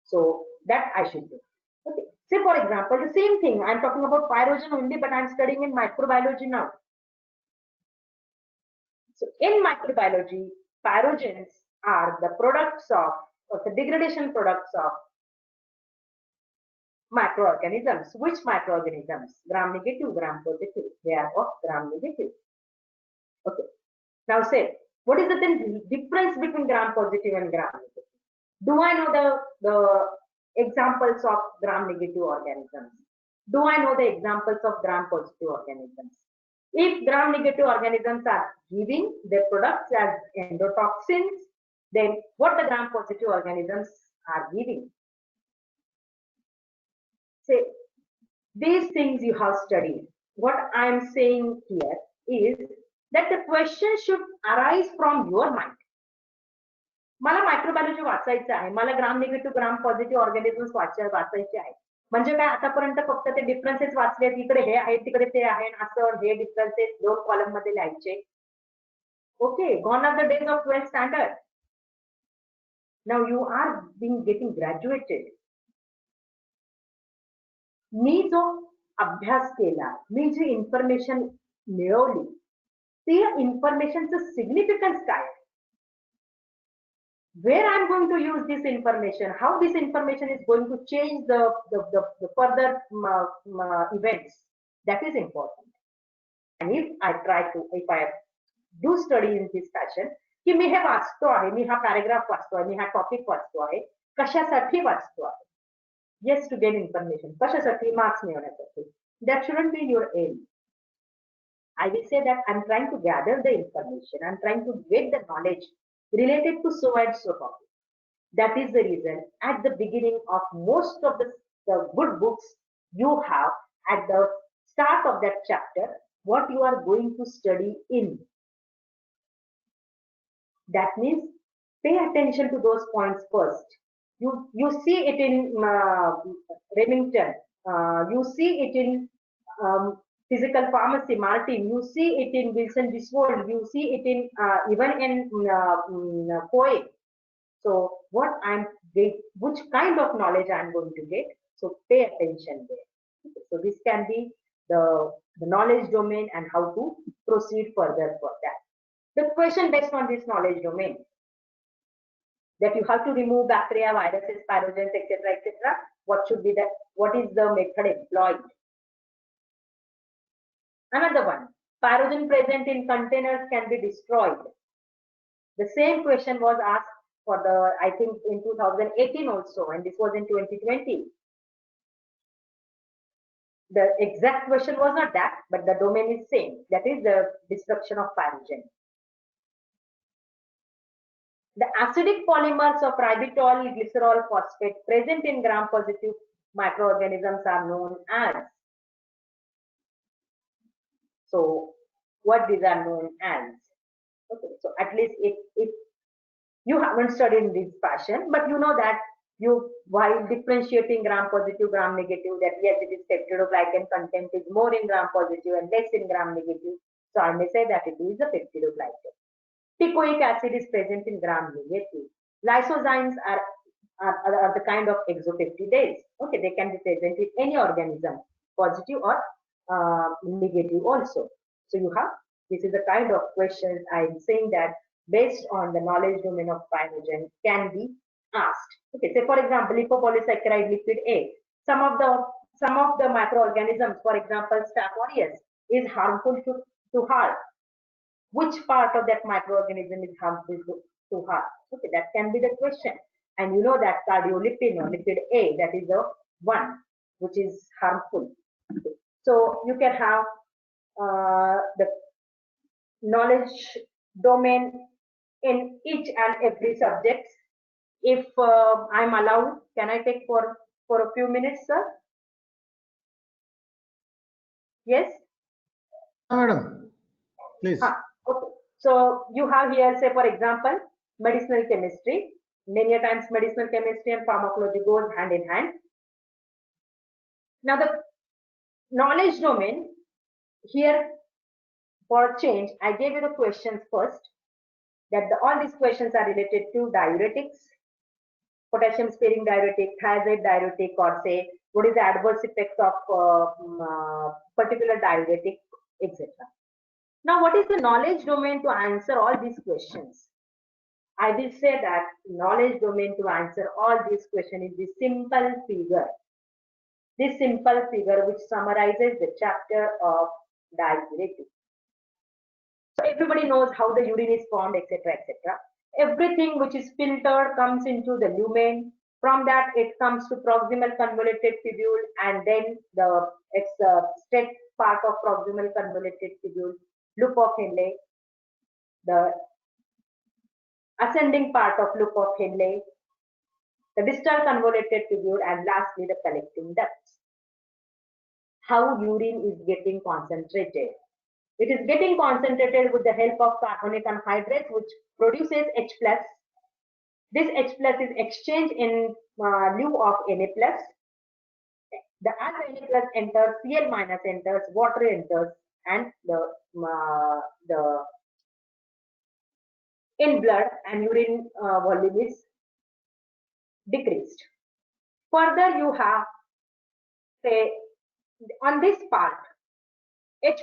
So that I should do. Okay. Say for example, the same thing. I'm talking about pyrogen only, but I'm studying in microbiology now. So in microbiology, pyrogens are the products of, or the degradation products of microorganisms. Which microorganisms? Gram negative, gram positive. They are of gram negative. Okay. Now say, what is the difference between gram positive and gram negative? Do I know the examples of gram negative organisms? Do I know the examples of gram positive organisms? If gram negative organisms are giving their products as endotoxins, then what the gram positive organisms are giving? Say, these things you have studied. What I am saying here is that the question should arise from your mind. मला microbiology वाचायचं आहे, मला ग्राम negative ग्राम positive organisms वाचायचे आहे. म्हणजे काय आतापर्यंत फक्त ते डिफरन्सेस वाचले, तिकडे हे आहे तिकडे ते आहे, असं हे डिफरन्सेस 2 कॉलम मध्ये लिहायचे. Okay, gone are the days of 12th standard. Now you are getting graduated. मी जो अभ्यास केला, मी जी इन्फॉर्मेशन मिळवली, ती इन्फॉर्मेशनचं सिग्निफिकन्स काय, where I'm going to use this information, how this information is going to change the further events, that is important. And if I do study in this fashion, की मी हे वाचतो आहे, मी हा पॅराग्राफ वाचतो आहे, मी हा टॉपिक वाचतो आहे, कशासाठी वाचतो आहे? Yes, to gain information. कशासाठी? मार्क्स मिळवण्यासाठी. That shouldn't be your aim. I will say that I'm trying to gather the information, I'm trying to get the knowledge related to so and so topic. That is the reason at the beginning of most of the good books you have at the start of that chapter what you are going to study in. That means pay attention to those points first. You see it in Remington, you see it in physical pharmacy, Martin, you see it in Wilson Diswold, you see it in even in Coe. So what which kind of knowledge I'm going to get, so pay attention there. So this can be the knowledge domain and how to proceed further for that. The question based on this knowledge domain, that you have to remove bacteria, viruses, pyrogens, etc. What should be that? What is the method employed? Another one, pyrogen present in containers can be destroyed. The same question was asked for I think in 2018 also, and this was in 2020. The exact question was not that, but the domain is same. That is the destruction of pyrogen. The acidic polymers of ribitol glycerol phosphate present in gram-positive microorganisms are known as. So what these are known as? Okay, so at least if you haven't studied in this fashion, but you know that you, while differentiating gram-positive, gram-negative, that yes, it is peptidoglycan content is more in gram-positive and less in gram-negative. So I may say that it is a peptidoglycan. Picoic acid is present in gram-negative. Lysozymes are the kind of exopeptidases. Okay, they can be present in any organism, positive or negative also. So you have, this is the kind of questions I'm saying that based on the knowledge domain of pyrogen can be asked. Okay, say for example, lipopolysaccharide lipid A. Some of the microorganisms, for example, Staph aureus, is harmful to heart. Which part of that microorganism is harmful to heart? Okay, that can be the question. And you know that cardiolipin or lipid A, that is the one which is harmful. Okay. So you can have the knowledge domain in each and every subject. If I'm allowed, can I take for a few minutes, sir? Yes? Madam, please. Okay. So you have here, say for example, medicinal chemistry. Many times medicinal chemistry and pharmacology goes hand in hand. Now the knowledge domain here, for change, I gave you the questions first. That all these questions are related to diuretics, potassium sparing diuretic, thiazide diuretic, or say what is the adverse effect of particular diuretic, etc. Now, what is the knowledge domain to answer all these questions? I will say that knowledge domain to answer all these questions is this simple figure. This simple figure which summarizes the chapter of diuretics. So everybody knows how the urine is formed, etc., etc. Everything which is filtered comes into the lumen. From that, it comes to proximal convoluted tubule, and then the straight part of proximal convoluted tubule, loop of Henle, the ascending part of loop of Henle, the distal convoluted tubule, and lastly the collecting ducts. How urine is getting concentrated? It is getting concentrated with the help of carbonic anhydrase, which produces H+. This H+ is exchanged in lieu of Na+. As Na+ enters, Cl- enters, water enters, and the in blood and urine volume is decreased. Further, you have, say, on this part, H+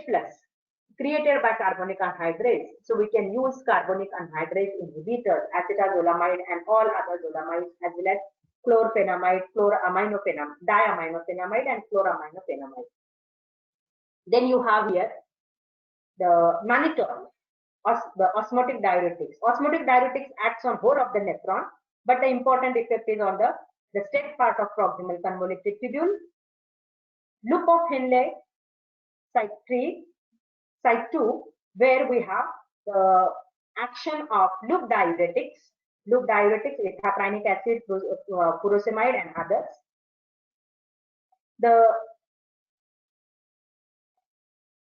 created by carbonic anhydrase. So we can use carbonic anhydrase inhibitors, acetazolamide and all other zolamides, as well as chlorphenamide, chloraminophenamide, diaminophenamide, and chloraminophenamide. Then you have here the mannitol, the osmotic diuretics. Osmotic diuretics acts on whole of the nephron, but the important effect is on the straight part of proximal convoluted tubule. Loop of Henle, site 3, site 2, where we have the action of loop diuretics, ethacrynic acid, furosemide, and others. The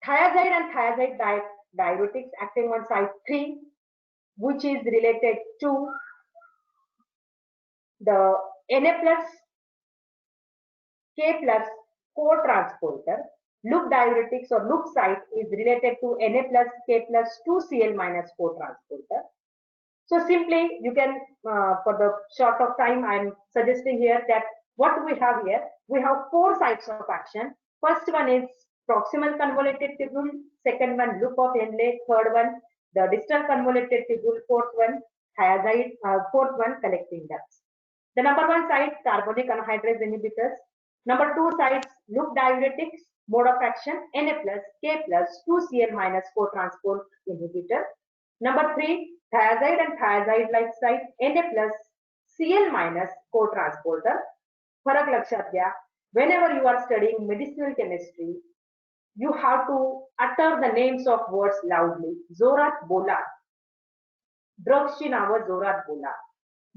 thiazide and thiazide diuretics acting on site 3, which is related to the Na+, K+ co-transporter. Loop diuretics or loop site is related to Na+, K+, 2Cl- co-transporter. So simply you can, for the short of time, I'm suggesting here that what we have here, we have 4 sites of action. First one is proximal convoluted tubule, second one loop of Henle, third one the distal convoluted tubule, fourth one thiazide, fourth one collecting ducts. The number 1 site, carbonic anhydrase inhibitors. Number 2 sites, loop diuretics, mode of action Na+, K+, 2Cl- co-transport inhibitor. Number 3, thiazide and thiazide-like site, Na+, Cl- co-transporter. फरक लक्षात घ्या, whenever you are studying medicinal chemistry, you have to utter the names of words loudly. जोरात बोला. ड्रग्सची नावं जोरात बोला.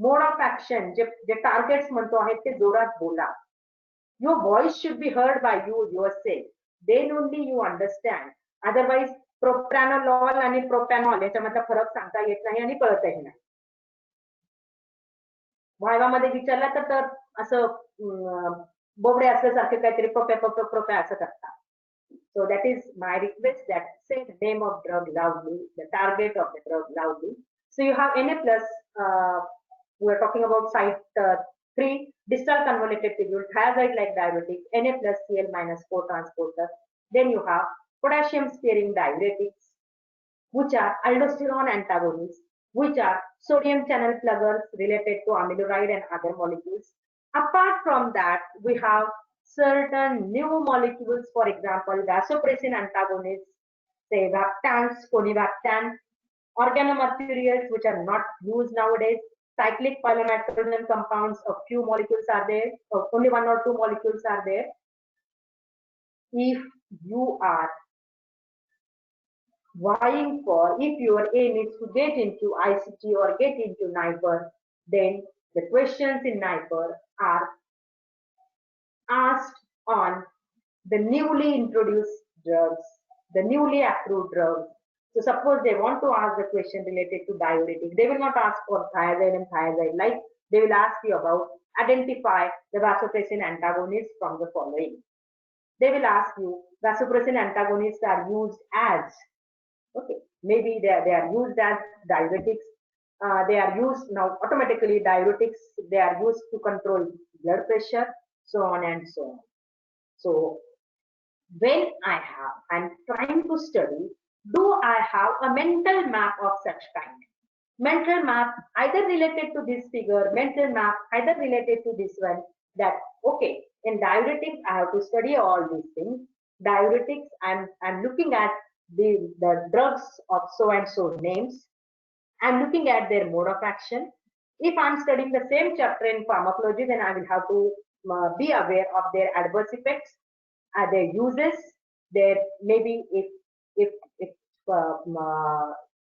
Mode of action J targets म्हणतो आहेत ते जोरात बोला. Your voice should be heard by you yourself. Then only you understand. Otherwise, propranolol आणि propanol याच्यामधला फरक सांगता येत नाही आणि कळतही नाही. वायवामध्ये विचारला तर असं बोबडे असल्यासारखे काहीतरी प्रोप्या असं करतात. So that is my request, that say the name of drug loudly, the target of the drug loudly. So you have Na plus, we are talking about site 3, distal convoluted tubule, thiazide-like diuretic, Na plus Cl minus 4 transporter. Then you have potassium sparing diuretics, which are aldosterone antagonists, which are sodium channel pluggers related to amiloride and other molecules. Apart from that, we have certain new molecules, for example, vasopressin antagonists, say vaptans, conivaptan, organomercurials, which are not used nowadays, cyclic polymycotogen compounds, a few molecules are there, only 1 or 2 molecules are there. If you are vying for, if your aim is to get into ICT or get into NIPER, then the questions in NIPER are asked on the newly introduced drugs, the newly approved drugs. So suppose they want to ask the question related to diuretic, they will not ask for thiazide and thiazide, like they will ask you about identify the vasopressin antagonists from the following. They will ask you vasopressin antagonists are used as, okay, maybe they are used as diuretics. They are used now automatically diuretics. They are used to control blood pressure, so on and so on. So when I'm trying to study, do I have a mental map of such kind? Mental map either related to this figure, mental map either related to this one, that okay, in diuretics I have to study all these things. Diuretics, I'm looking at the drugs of so and so names. I'm looking at their mode of action. If I'm studying the same chapter in pharmacology, then I will have to be aware of their adverse effects, their uses, their maybe if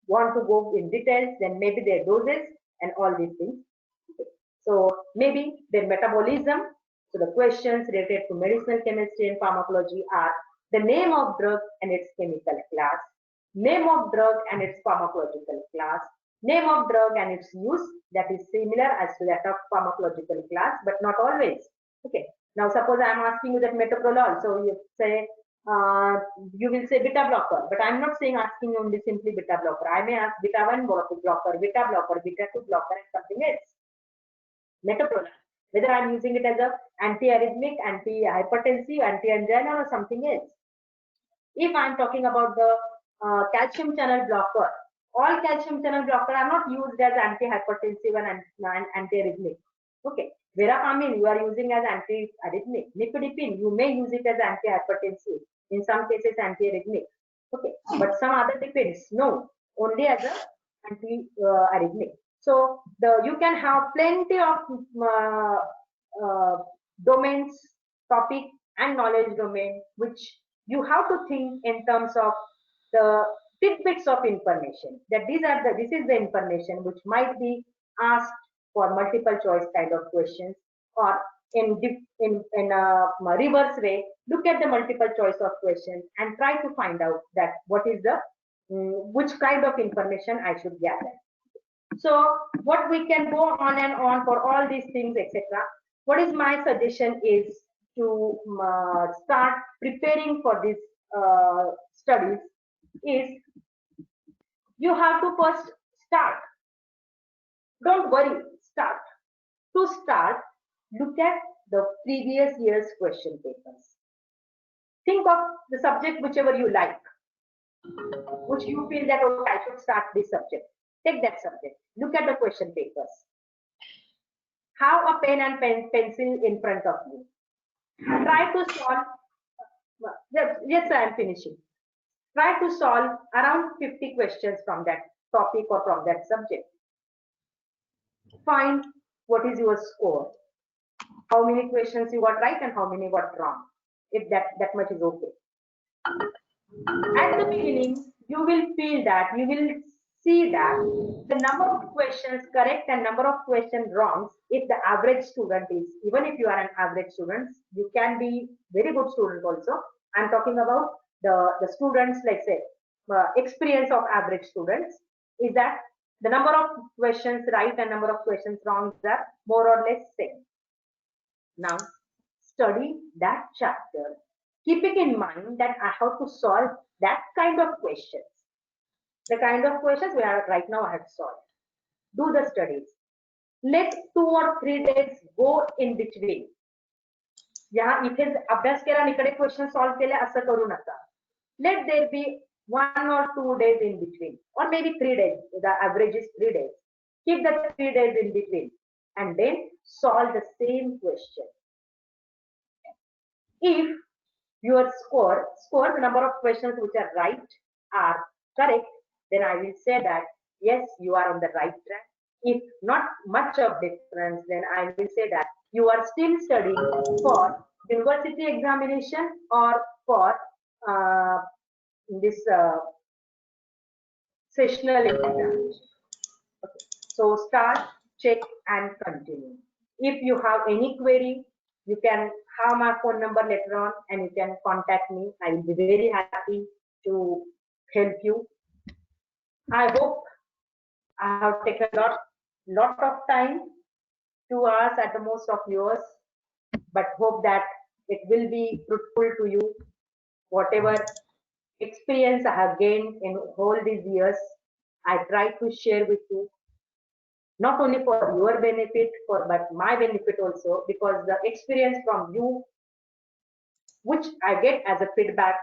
want to go in details, then maybe their doses and all these things. So maybe their metabolism. So the questions related to medicinal chemistry and pharmacology are the name of drug and its chemical class, name of drug and its pharmacological class, name of drug and its use, that is similar as to that of pharmacological class, but not always. Okay. Now suppose I am asking you that metoprolol, so you say you will say beta blocker, but I'm not saying asking only simply beta blocker. I may ask beta 1 blocker, beta blocker, beta 2 blocker, and something else. Metoprolol, whether I'm using it as a anti-arrhythmic, anti-hypertensive, anti-angina, or something else. If I'm talking about the calcium channel blocker, all calcium channel blocker are not used as anti-hypertensive and anti-arrhythmic. Okay, verapamil you are using as anti-arrhythmic. Nifedipine you may use it as anti-hypertensive, in some cases anti-arrhythmic. Okay, but some other lipids no, only as a anti-arrhythmic. So you can have plenty of domains, topic and knowledge domain, which you have to think in terms of the tidbits of information, that this is the information which might be asked for multiple choice kind of questions, or in a reverse way, look at the multiple choice of questions and try to find out that what is the which kind of information I should gather. So what we can go on and on for all these things, etc. What is my suggestion is to start preparing for these studies is you have to first start. Don't worry, start. To start, look at the previous year's question papers. Think of the subject whichever you like, which you feel that okay, I should start this subject. Take that subject. Look at the question papers. Have a pen and pencil in front of you. Try to solve. Yes, I am finishing. Try to solve around 50 questions from that topic or from that subject. Find what is your score, how many questions you got right and how many got wrong, if that much is okay. At the beginning, you will feel that you will see that the number of questions correct and number of questions wrongs, if the average student is, even if you are an average student, you can be very good student also. I'm talking about the students, like say, experience of average students, is that the number of questions right and number of questions wrongs are more or less same. Now, study that chapter, keeping in mind that I have to solve that kind of questions. The kind of questions we are right now I have solved. Do the studies. Let 2 or 3 days go in between. यहाँ इथे अभ्यास केला आणि इकडे question solve केले असं करू नका. Let there be 1 or 2 days in between, or maybe 3 days. The average is 3 days. Keep the 3 days in between and then solve the same question. If your score, the number of questions which are right are correct, then I will say that yes, you are on the right track. If not much of difference, then I will say that you are still studying for university examination or for this sessional examination. Okay. So start, check and continue. If you have any query, you can have my phone number later on and you can contact me. I will be very happy to help you. I hope I have taken a lot of time, 2 hours at the most of yours, but hope that it will be fruitful to you. Whatever experience I have gained in all these years, I try to share with you, not only for your benefit, but my benefit also, because the experience from you, which I get as a feedback,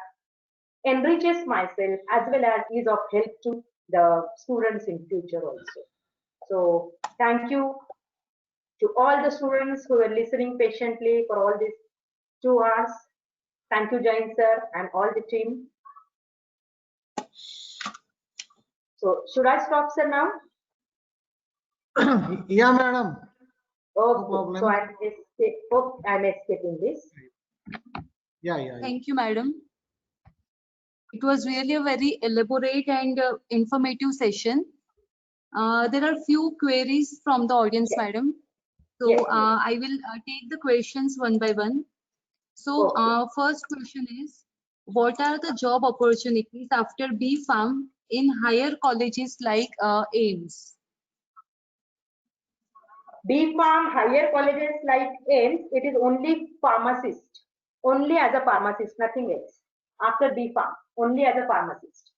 enriches myself as well as is of help to the students in future also. So thank you to all the students who are listening patiently for all these 2 hours. Thank you, Jain sir, and all the team. So should I stop, sir, now? Yeah, madam. Okay. problem. So I'm escaping this. Yeah. Thank you, madam. It was really a very elaborate and informative session. There are few queries from the audience, Yes. madam. So Yes. I will take the questions one by one. So Okay. first question is, what are the job opportunities after B Farm in higher colleges like AIMS? B Farm, higher colleges like AIMS, it is only pharmacist, only as a pharmacist, nothing else. After B Farm, only as a pharmacist.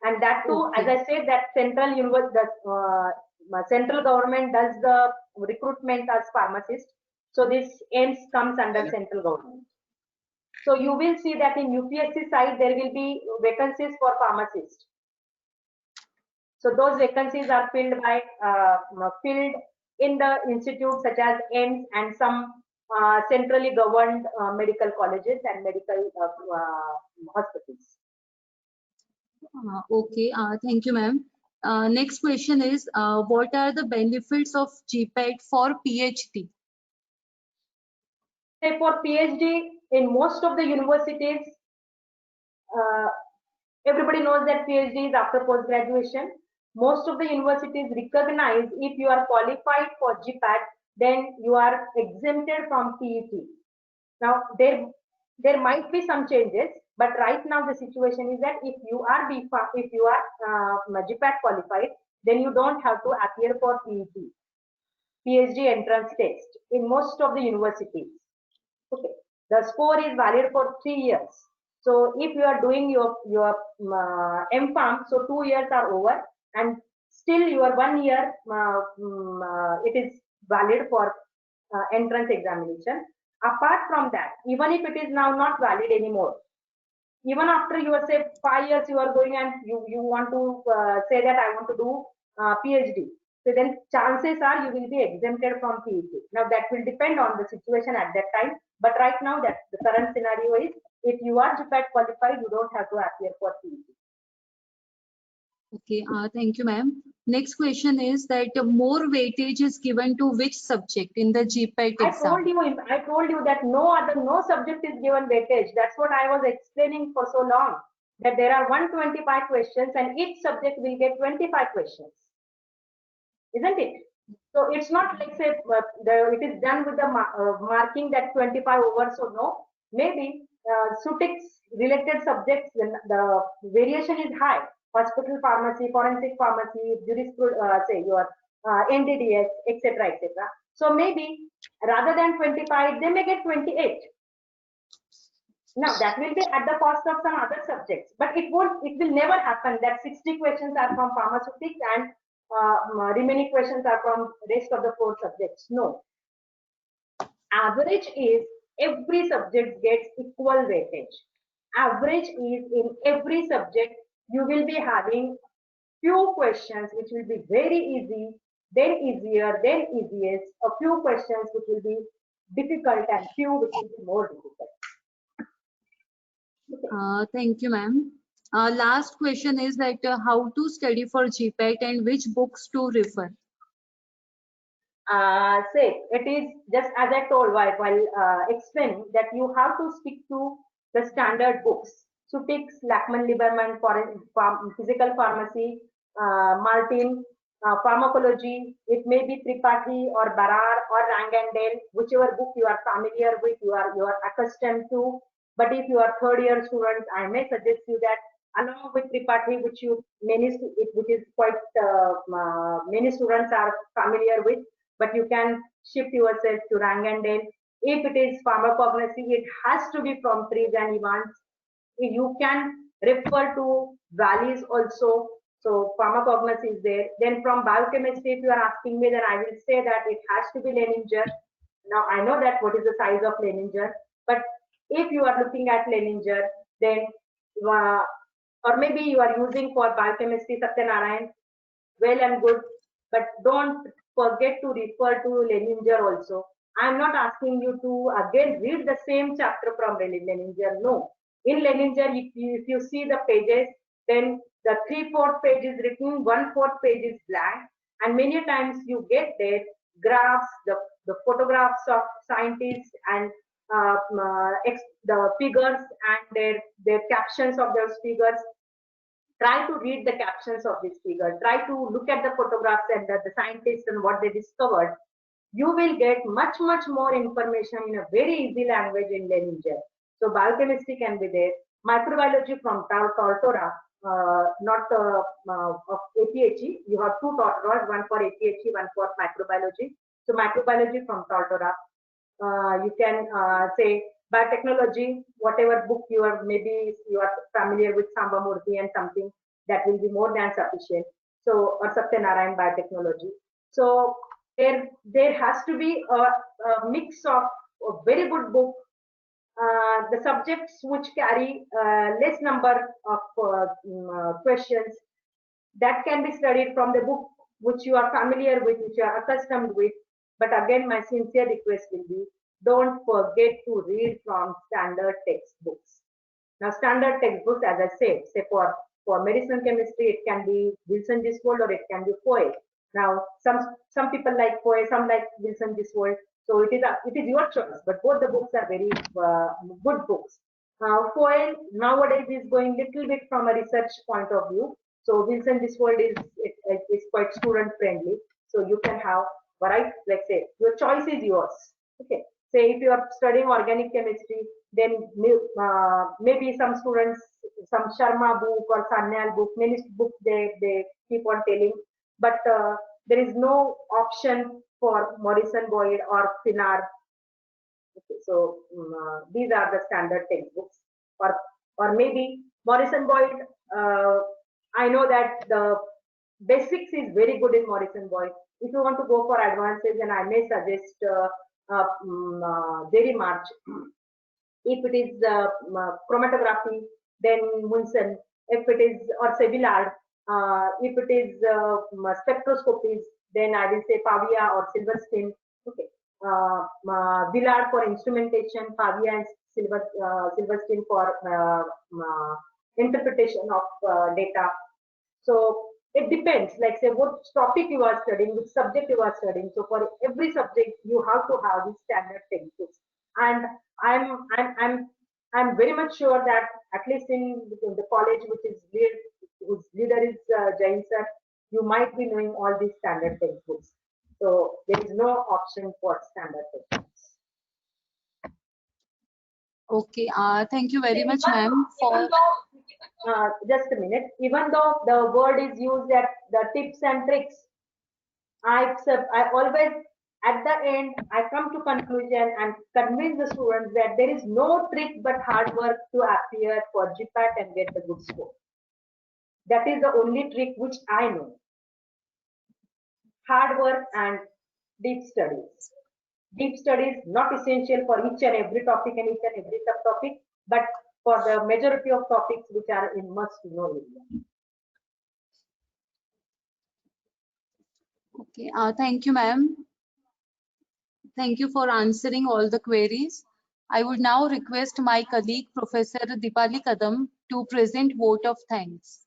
And that too, as I said, that central government does the recruitment as pharmacist. So this AIMS comes under central government. So you will see that in UPSC side, there will be vacancies for pharmacists. So those vacancies are filled in the institutes such as AIMS and some centrally governed medical colleges and medical hospitals. Okay, thank you, ma'am. Next question is, what are the benefits of Gpat for PhD? Say for PhD, in most of the universities, everybody knows that PhD is after post-graduation. Most of the universities recognize if you are qualified for Gpat, then you are exempted from PET. Now, there might be some changes, but right now the situation is that if you are Gpat qualified, then you don't have to appear for PET, PhD entrance test in most of the universities. Okay, the score is valid for 3 years. So if you are doing your M.Pharm, so 2 years are over, and still your 1 year it is valid for entrance examination. Apart from that, even if it is now not valid anymore, even after you are, say, 5 years you are going and you want to say that I want to do PhD, so then chances are you will be exempted from PET. Now that will depend on the situation at that time, but right now that the current scenario is if you are Gpat qualified, you don't have to appear for PET. Okay, thank you, ma'am. Next question is that more weightage is given to which subject in the Gpat exam? I told you that no subject is given weightage. That's what I was explaining for so long. that there are 125 questions and each subject will get 25 questions, isn't it? So it's not like say it is done with the marking that 25 over, so no. Maybe SUTICS related subjects, the variation is high. Hospital pharmacy, forensic pharmacy, say your NDDS, etc., etc. So maybe rather than 25, they may get 28. Now that will be at the cost of some other subjects, but it will never happen that 60 questions are from pharmaceutics and remaining questions are from rest of the 4 subjects. No. Average is every subject gets equal weightage. Average is in every subject you will be having few questions which will be very easy, then easier, then easiest, a few questions which will be difficult and few which will be more difficult. Thank you, ma'am. Last question is that how to study for Gpat and which books to refer? Say it is just as I told while explaining that you have to stick to the standard books. SUTICS, Lackman Lieberman for physical pharmacy, Martin, pharmacology. It may be Tripathi or Barar or Rangandale, whichever book you are familiar with, you are accustomed to. But if you are third year students, I may suggest you that along with Tripathi, which is quite many students are familiar with, but you can shift yourself to Rangandale. If it is pharmacognosy, it has to be from Trees and Evans. You can refer to Valleys also. So pharmacognosy is there. Then from biochemistry, if you are asking me, then I will say that it has to be Leninger. Now I know that what is the size of Leninger, but if you are looking at Leninger, then or maybe you are using for biochemistry Satyanarayan, well and good, but don't forget to refer to Leninger also. I am not asking you to again read the same chapter from Leninger. No. In Leninger, if you see the pages, then the 3/4 page is written, 1/4 page is blank, and many times you get there graphs, the photographs of scientists and the figures and their captions of those figures. Try to read the captions of this figure. Try to look at the photographs and the scientists and what they discovered. You will get much more information in a very easy language in Leninger. So biochemistry can be there. Microbiology from Tortora, not of APHE. You have 2 Tortoras, one for APHE, one for microbiology. So microbiology from Tortora. You can say biotechnology, whatever book maybe you are familiar with Sambamurthy and something, that will be more than sufficient. So, or Satyanarayan biotechnology. So there has to be a mix of a very good book. The subjects which carry less number of questions, that can be studied from the book which you are familiar with, which you are accustomed with. But again, my sincere request will be, don't forget to read from standard textbooks. Now, standard textbooks, as I said, say for medicine chemistry, it can be Wilson Giswold or it can be Foy. Now, some people like Foy, some like Wilson Giswold. So it is your choice, but both the books are very good books. Foy nowadays is going little bit from a research point of view. So Wilson Giswold is quite student friendly. So you can have variety, like say, your choice is yours. Okay. Say if you are studying organic chemistry, then maybe some students, some Sharma book or Sanyal book, many books they keep on telling, but there is no option for Morrison Boyd or Finar. Okay, so these are the standard textbooks, or maybe Morrison Boyd. I know that the basics is very good in Morrison Boyd. If you want to go for advances, then I may suggest Jerry March. If it is chromatography, then Munson. If it is or Sevillard, if it is spectroscopies, then I will say Pavia or Silverstein. Okay, Villard for instrumentation, Pavia and Silverstein for interpretation of data. So it depends, like say what topic you are studying, which subject you are studying. So for every subject, you have to have these standard textbooks. And I'm I'm very much sure that at least in the college whose leader is Jain sir, you might be knowing all these standard textbooks. So there is no option for standard textbooks. Okay, thank you very much, ma'am, for. Just a minute. Even though the word is used at the tips and tricks, I always at the end I come to conclusion and convince the students that there is no trick but hard work to appear for Gpat and get the good score. That is the only trick which I know. Hard work and deep studies. Deep studies not essential for each and every topic and each and every subtopic, but for the majority of topics which are in must know area. Okay, thank you, ma'am. Thank you for answering all the queries. I would now request my colleague, Professor Dipali Kadam, to present vote of thanks.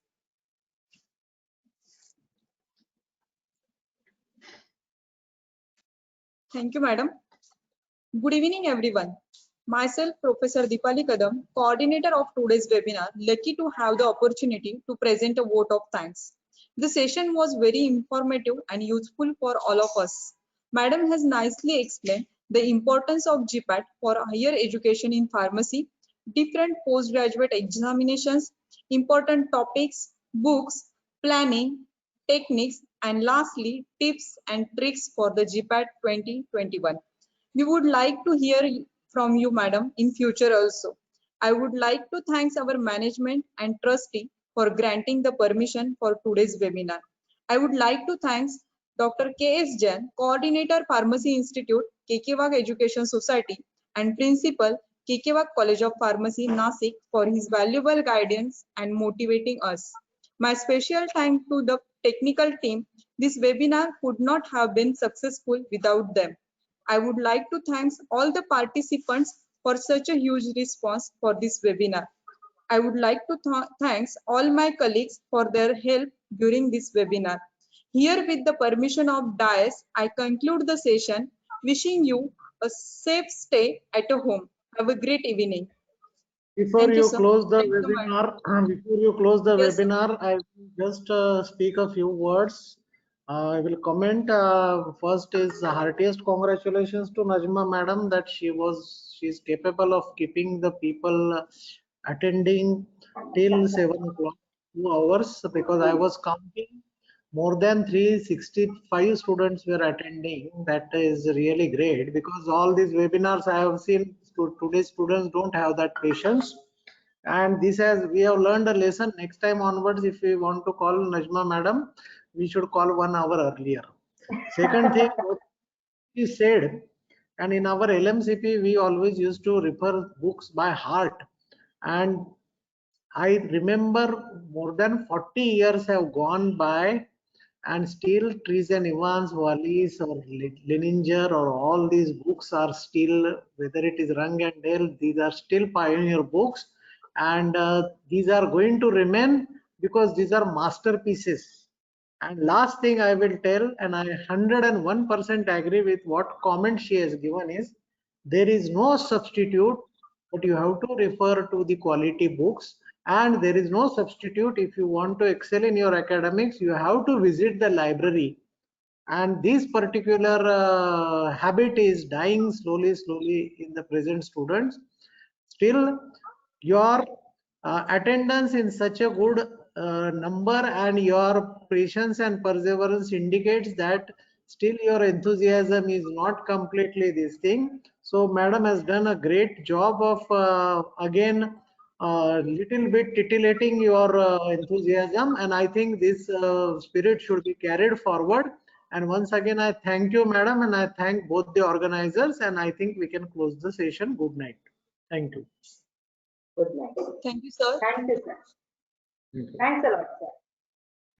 Thank you, madam. Good evening, everyone. Myself, Professor Dipali Kadam, coordinator of today's webinar, lucky to have the opportunity to present a vote of thanks. The session was very informative and useful for all of us. Madam has nicely explained the importance of Gpat for higher education in pharmacy, different postgraduate examinations, important topics, books, planning, techniques, and lastly, tips and tricks for the Gpat 2021. We would like to hear from you, madam, in future also. I would like to thank our management and trustee for granting the permission for today's webinar. I would like to thank Dr. K.S. Jain, Coordinator Pharmacy Institute, Kekewag Education Society, and Principal, Kekewag College of Pharmacy, Nasik, for his valuable guidance and motivating us. My special thanks to the technical team. This webinar could not have been successful without them. I would like to thank all the participants for such a huge response for this webinar. I would like to thank all my colleagues for their help during this webinar. Here, with the permission of DIAS, I conclude the session, wishing you a safe stay at home. Have a great evening. Before Thank you, you sir. close the Thank you, madam. webinar, before you close the Yes, sir. webinar, I will just speak a few words. I will comment. First is the heartiest congratulations to Najma madam that she's capable of keeping the people attending till 7 o'clock, 2 hours, because I was counting more than 365 students were attending. That is really great, because all these webinars I have seen today's students don't have that patience, and this has we have learned a lesson. Next time onwards, if we want to call Najma madam, we should call 1 hour earlier. Second thing, what she said, and in our LMCP we always used to refer books by heart, and I remember more than 40 years have gone by, and still Trees and Evans, Wallis or Leninger or all these books are still, whether it is Rang and Dale, these are still pioneer books, and these are going to remain because these are masterpieces. And last thing I will tell, and I 101% agree with what comment she has given, is there is no substitute, but you have to refer to the quality books, and there is no substitute. If you want to excel in your academics, you have to visit the library, and this particular habit is dying slowly in the present students. Still, your attendance in such a good number and your patience and perseverance indicates that still your enthusiasm is not completely this thing. So madam has done a great job of again little bit titillating your enthusiasm, and I think this spirit should be carried forward. And once again, I thank you, madam, and I thank both the organizers, and I think we can close the session. Good night. Thank you. Good night. Thank you, sir. Thank you, sir. Thanks a lot, sir.